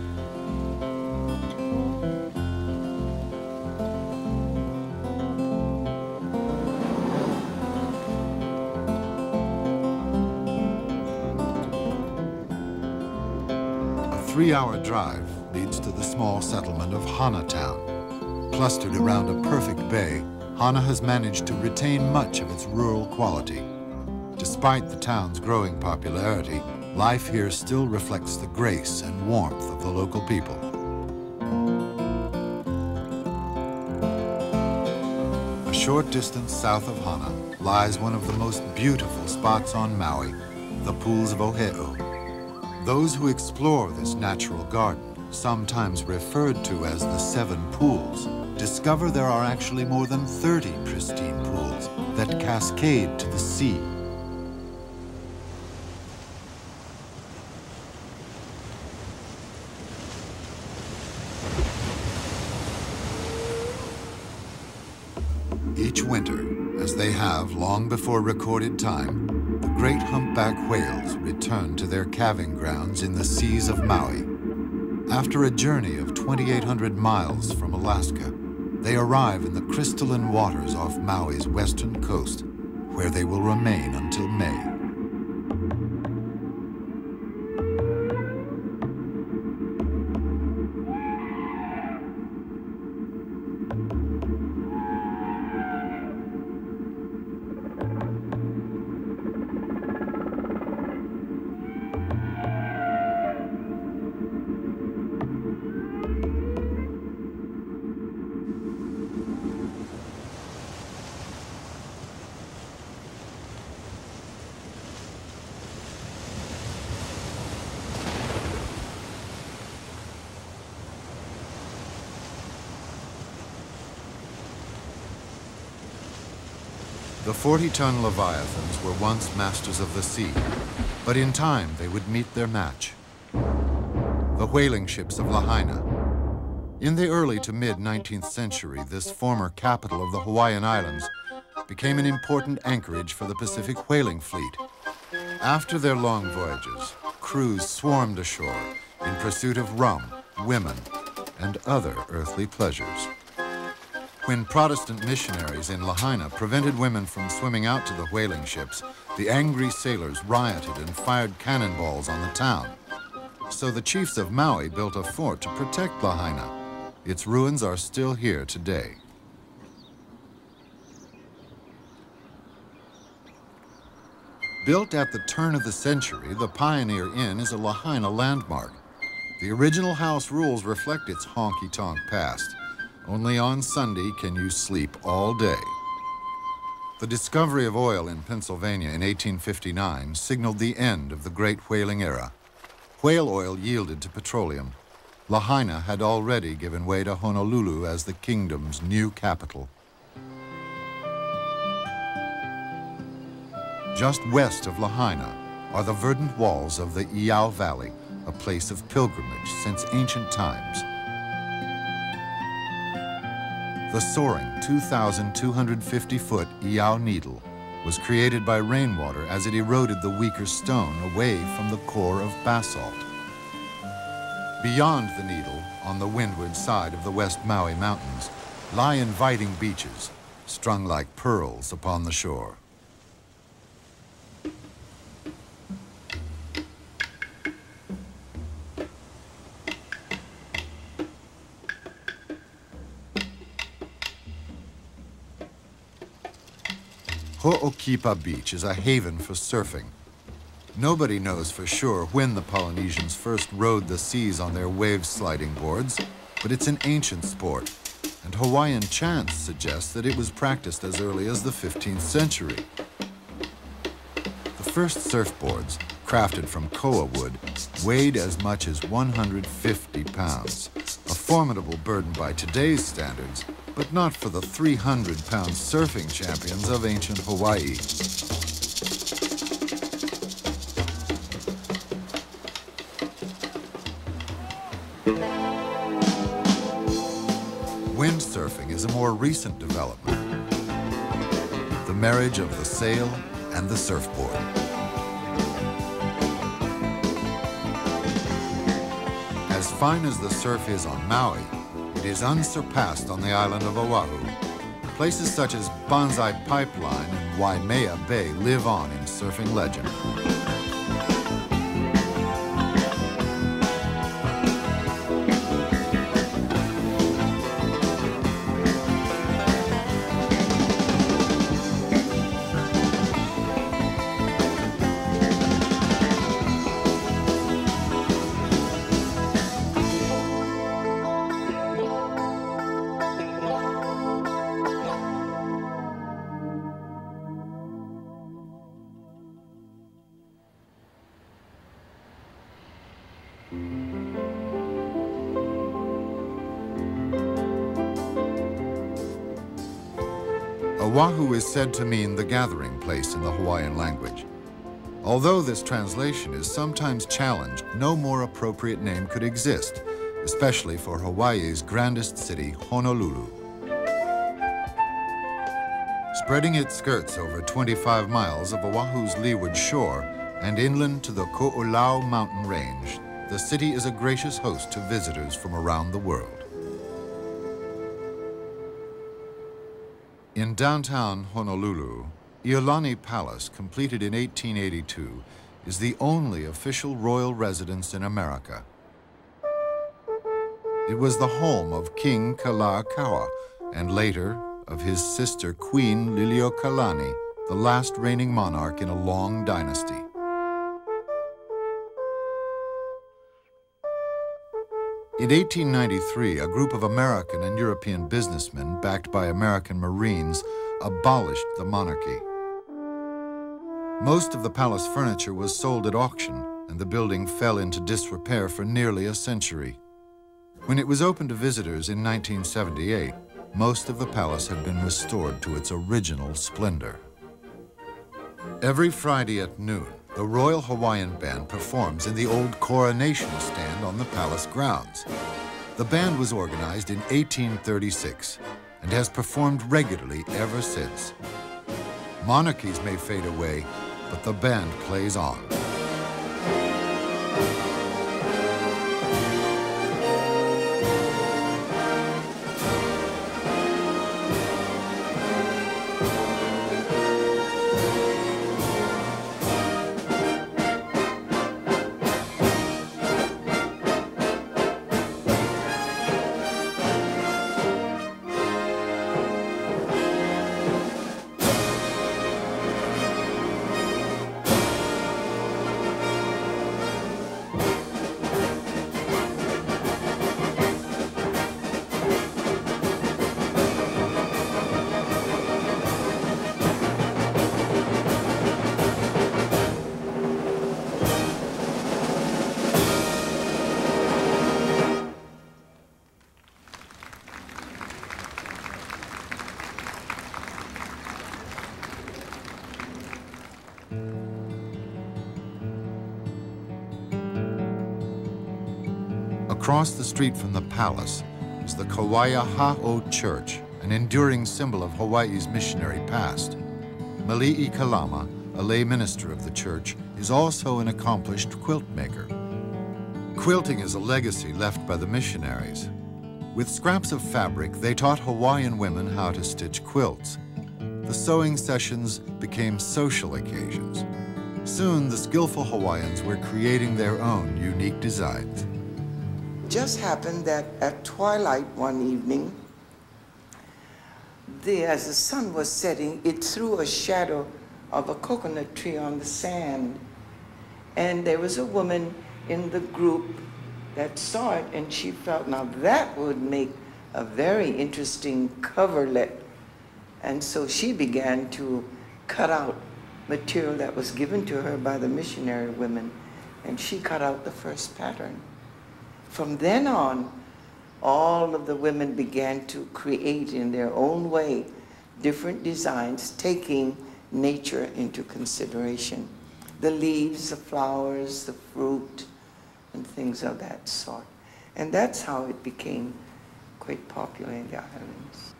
A 3-hour drive leads to the small settlement of Hana Town. Clustered around a perfect bay, Hana has managed to retain much of its rural quality. Despite the town's growing popularity, life here still reflects the grace and warmth of the local people. A short distance south of Hana lies one of the most beautiful spots on Maui, the pools of Oheo. Those who explore this natural garden, sometimes referred to as the 7 pools, discover there are actually more than 30 pristine pools that cascade to the sea. Each winter, as they have long before recorded time, the great humpback whales return to their calving grounds in the seas of Maui. After a journey of 2,800 miles from Alaska, they arrive in the crystalline waters off Maui's western coast, where they will remain until May. The 40-ton Leviathans were once masters of the sea, but in time they would meet their match. The whaling ships of Lahaina. In the early to mid-19th century, this former capital of the Hawaiian Islands became an important anchorage for the Pacific whaling fleet. After their long voyages, crews swarmed ashore in pursuit of rum, women, and other earthly pleasures. When Protestant missionaries in Lahaina prevented women from swimming out to the whaling ships, the angry sailors rioted and fired cannonballs on the town. So the chiefs of Maui built a fort to protect Lahaina. Its ruins are still here today. Built at the turn of the century, the Pioneer Inn is a Lahaina landmark. The original house rules reflect its honky-tonk past. Only on Sunday can you sleep all day. The discovery of oil in Pennsylvania in 1859 signaled the end of the great whaling era. Whale oil yielded to petroleum. Lahaina had already given way to Honolulu as the kingdom's new capital. Just west of Lahaina are the verdant walls of the Iao Valley, a place of pilgrimage since ancient times. The soaring 2,250-foot Iao Needle was created by rainwater as it eroded the weaker stone away from the core of basalt. Beyond the Needle, on the windward side of the West Maui Mountains, lie inviting beaches, strung like pearls upon the shore. Ho'okipa Beach is a haven for surfing. Nobody knows for sure when the Polynesians first rode the seas on their wave-sliding boards, but it's an ancient sport, and Hawaiian chants suggest that it was practiced as early as the 15th century. The first surfboards, crafted from koa wood, weighed as much as 150 pounds, a formidable burden by today's standards, but not for the 300-pound surfing champions of ancient Hawaii. Windsurfing is a more recent development, the marriage of the sail and the surfboard. As fine as the surf is on Maui, it is unsurpassed on the island of Oahu. Places such as Banzai Pipeline and Waimea Bay live on in surfing legend. Oahu is said to mean the gathering place in the Hawaiian language. Although this translation is sometimes challenged, no more appropriate name could exist, especially for Hawaii's grandest city, Honolulu. Spreading its skirts over 25 miles of Oahu's leeward shore and inland to the Ko'olau mountain range, the city is a gracious host to visitors from around the world. In downtown Honolulu, Iolani Palace, completed in 1882, is the only official royal residence in America. It was the home of King Kalakaua, and later of his sister Queen Liliuokalani, the last reigning monarch in a long dynasty. In 1893, a group of American and European businessmen, backed by American Marines, abolished the monarchy. Most of the palace furniture was sold at auction, and the building fell into disrepair for nearly a century. When it was open to visitors in 1978, most of the palace had been restored to its original splendor. Every Friday at noon, the Royal Hawaiian Band performs in the old coronation stand on the palace grounds. The band was organized in 1836 and has performed regularly ever since. Monarchies may fade away, but the band plays on. Across the street from the palace is the Kauai Ha'o Church, an enduring symbol of Hawaii's missionary past. Mali'i Kalama, a lay minister of the church, is also an accomplished quilt maker. Quilting is a legacy left by the missionaries. With scraps of fabric, they taught Hawaiian women how to stitch quilts. The sewing sessions became social occasions. Soon, the skillful Hawaiians were creating their own unique designs. Just happened that at twilight one evening, as the sun was setting, it threw a shadow of a coconut tree on the sand. And there was a woman in the group that saw it, and she felt, now that would make a very interesting coverlet. And so she began to cut out material that was given to her by the missionary women, and she cut out the first pattern. From then on, all of the women began to create in their own way different designs, taking nature into consideration. The leaves, the flowers, the fruit, and things of that sort. And that's how it became quite popular in the islands.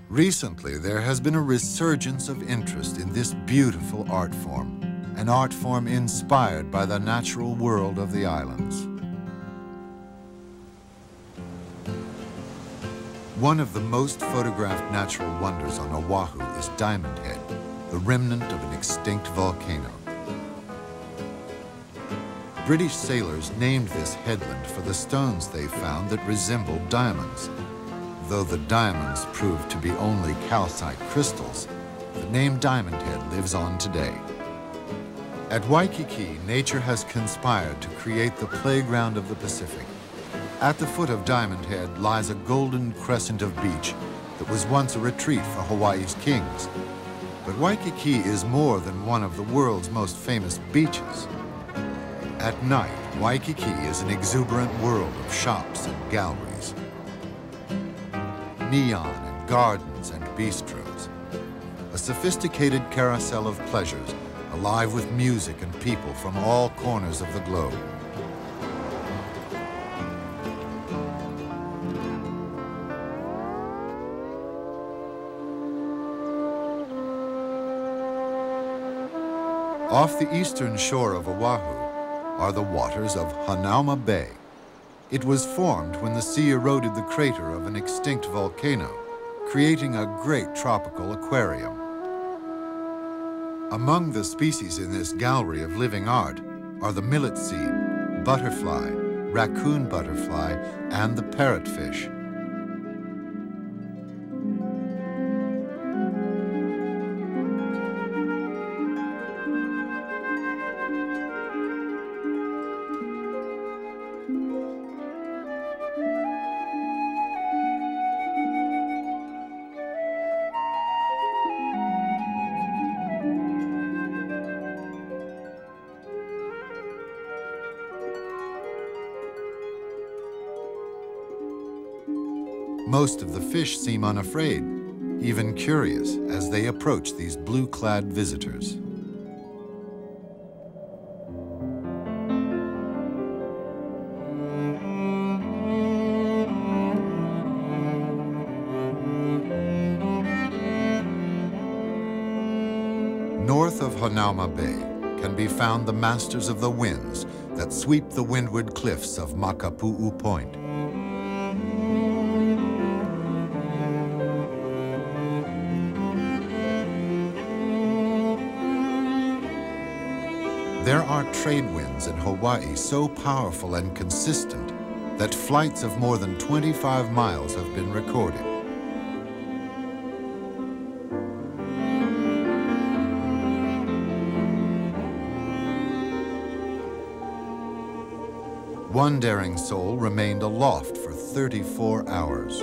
Recently, there has been a resurgence of interest in this beautiful art form, an art form inspired by the natural world of the islands. One of the most photographed natural wonders on Oahu is Diamond Head, the remnant of an extinct volcano. British sailors named this headland for the stones they found that resembled diamonds. Though the diamonds proved to be only calcite crystals, the name Diamond Head lives on today. At Waikiki, nature has conspired to create the playground of the Pacific. At the foot of Diamond Head lies a golden crescent of beach that was once a retreat for Hawaii's kings. But Waikiki is more than one of the world's most famous beaches. At night, Waikiki is an exuberant world of shops and galleries, neon and gardens and bistros, a sophisticated carousel of pleasures, alive with music and people from all corners of the globe. Off the eastern shore of Oahu are the waters of Hanauma Bay. It was formed when the sea eroded the crater of an extinct volcano, creating a great tropical aquarium. Among the species in this gallery of living art are the millet seed, butterfly, raccoon butterfly, and the parrotfish. Most of the fish seem unafraid, even curious as they approach these blue-clad visitors. North of Hanauma Bay can be found the masters of the winds that sweep the windward cliffs of Makapu'u Point. There are trade winds in Hawaii so powerful and consistent that flights of more than 25 miles have been recorded. One daring soul remained aloft for 34 hours.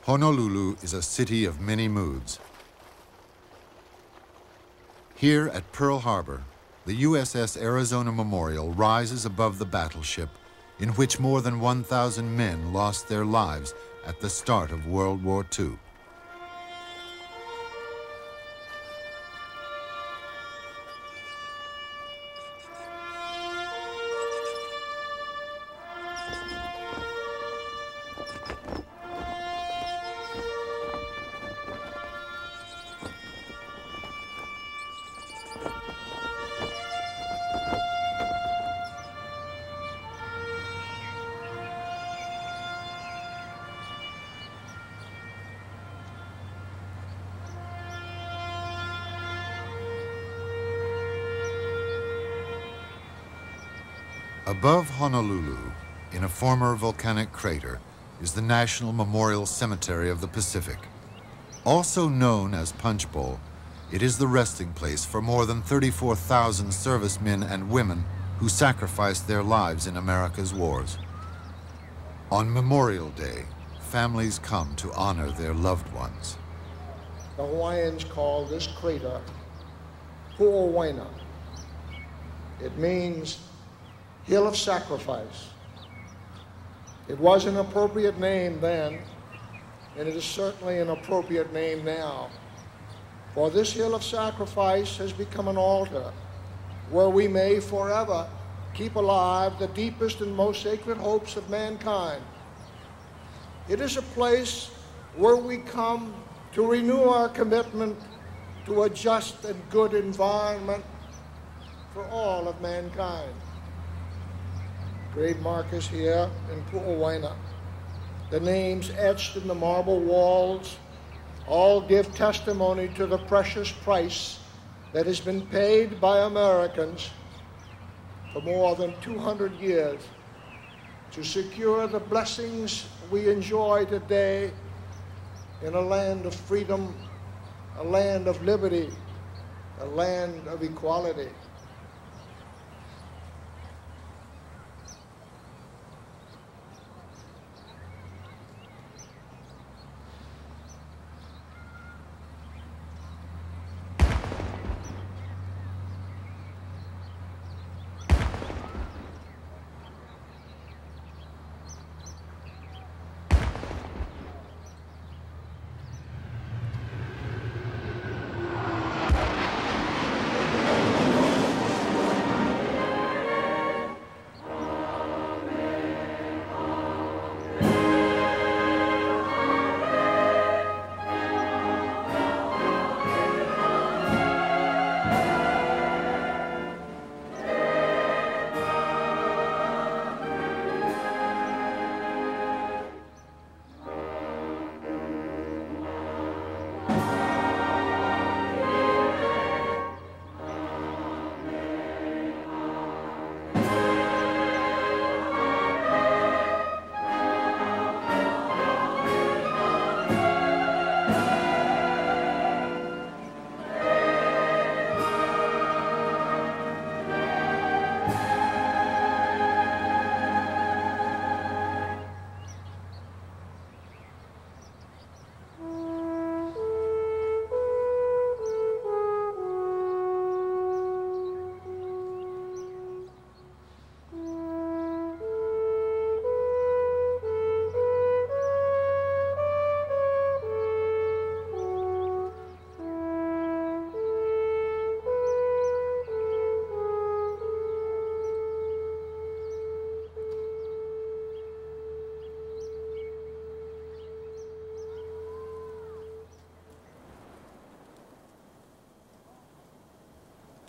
Honolulu is a city of many moods. Here at Pearl Harbor, the USS Arizona Memorial rises above the battleship in which more than 1,000 men lost their lives at the start of World War II. Above Honolulu, in a former volcanic crater, is the National Memorial Cemetery of the Pacific. Also known as Punch Bowl, it is the resting place for more than 34,000 servicemen and women who sacrificed their lives in America's wars. On Memorial Day, families come to honor their loved ones. The Hawaiians call this crater Pu'owaina. It means Hill of Sacrifice. It was an appropriate name then, and it is certainly an appropriate name now. For this Hill of Sacrifice has become an altar where we may forever keep alive the deepest and most sacred hopes of mankind. It is a place where we come to renew our commitment to a just and good environment for all of mankind. Grave markers here in Pu'owaina. The names etched in the marble walls all give testimony to the precious price that has been paid by Americans for more than 200 years to secure the blessings we enjoy today in a land of freedom, a land of liberty, a land of equality.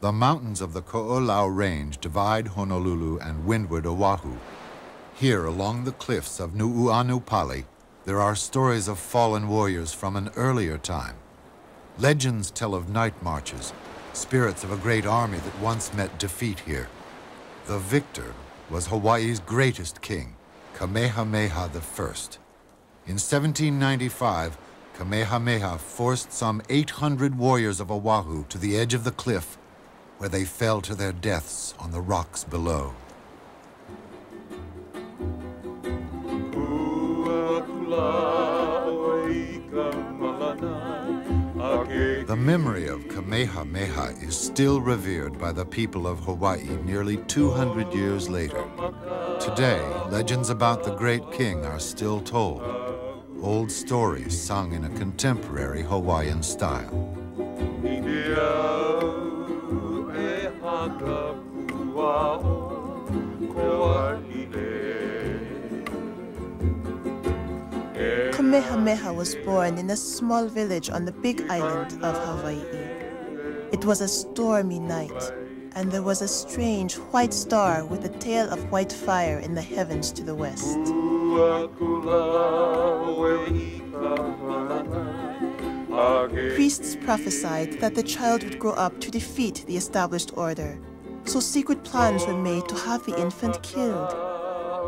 The mountains of the Ko'olau Range divide Honolulu and windward Oahu. Here, along the cliffs of Nu'uanupali, there are stories of fallen warriors from an earlier time. Legends tell of night marches, spirits of a great army that once met defeat here. The victor was Hawaii's greatest king, Kamehameha I. In 1795, Kamehameha forced some 800 warriors of Oahu to the edge of the cliff, where they fell to their deaths on the rocks below. The memory of Kamehameha is still revered by the people of Hawaii nearly 200 years later. Today, legends about the great king are still told, old stories sung in a contemporary Hawaiian style. Kamehameha was born in a small village on the big island of Hawaii. It was a stormy night, and there was a strange white star with a tail of white fire in the heavens to the west. Priests prophesied that the child would grow up to defeat the established order, so secret plans were made to have the infant killed.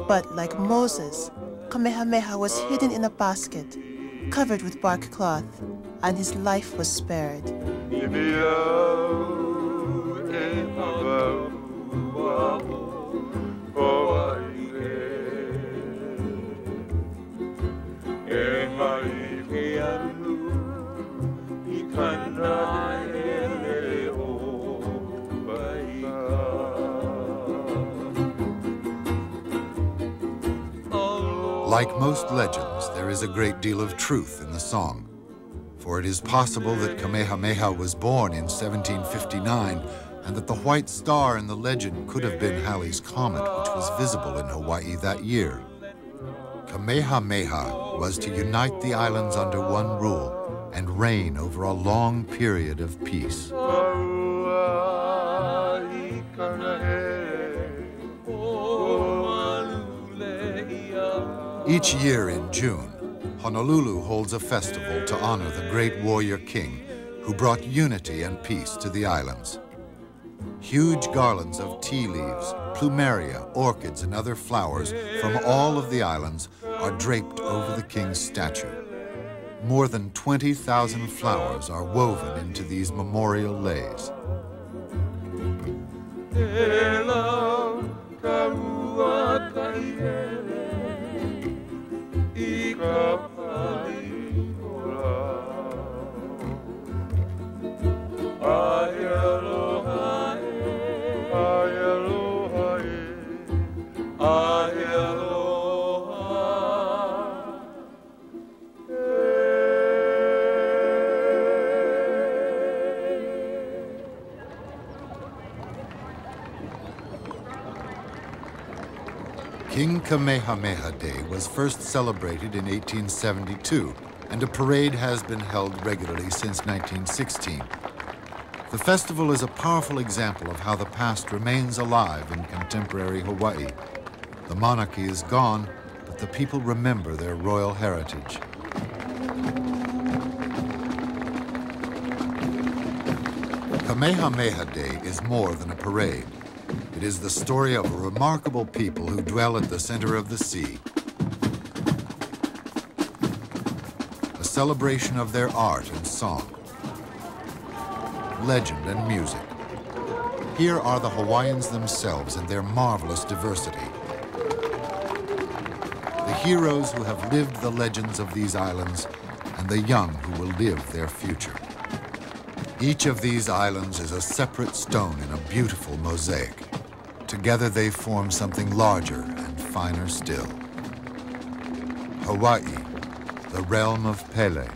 But like Moses, Kamehameha was hidden in a basket, covered with bark cloth, and his life was spared. Like most legends, there is a great deal of truth in the song. For it is possible that Kamehameha was born in 1759 and that the white star in the legend could have been Halley's Comet, which was visible in Hawaii that year. Kamehameha was to unite the islands under one rule and reign over a long period of peace. Each year in June, Honolulu holds a festival to honor the great warrior king who brought unity and peace to the islands. Huge garlands of tea leaves, plumeria, orchids, and other flowers from all of the islands are draped over the king's statue. More than 20,000 flowers are woven into these memorial leis. King Kamehameha Day was first celebrated in 1872, and a parade has been held regularly since 1916. The festival is a powerful example of how the past remains alive in contemporary Hawaii. The monarchy is gone, but the people remember their royal heritage. Kamehameha Day is more than a parade. It is the story of a remarkable people who dwell at the center of the sea. A celebration of their art and song, legend and music. Here are the Hawaiians themselves in their marvelous diversity. The heroes who have lived the legends of these islands and the young who will live their future. Each of these islands is a separate stone in a beautiful mosaic. Together they form something larger and finer still. Hawaii, the realm of Pele.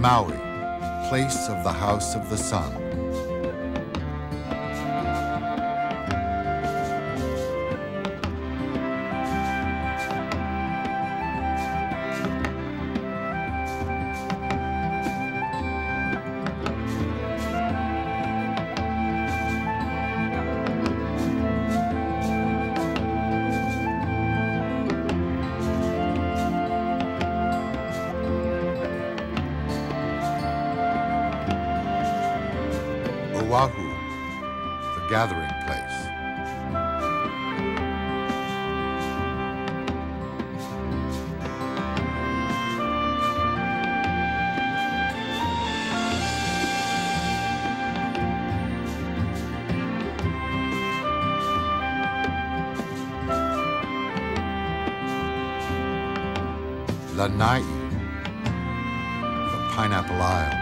Maui, place of the House of the Sun. Oahu, the gathering place. Lanai, the Pineapple Isle.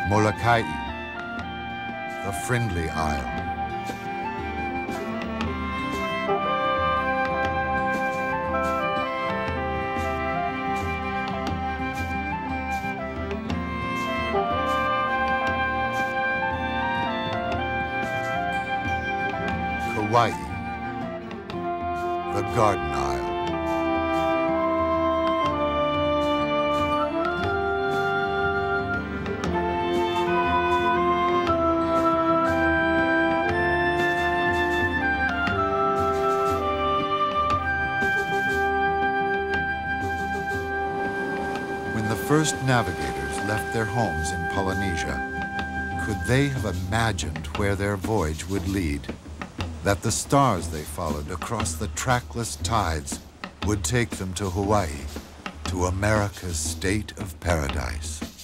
Molokai, the Friendly Isle. Kauai, the Garden Isle. When the first navigators left their homes in Polynesia, could they have imagined where their voyage would lead? That the stars they followed across the trackless tides would take them to Hawaii, to America's state of paradise.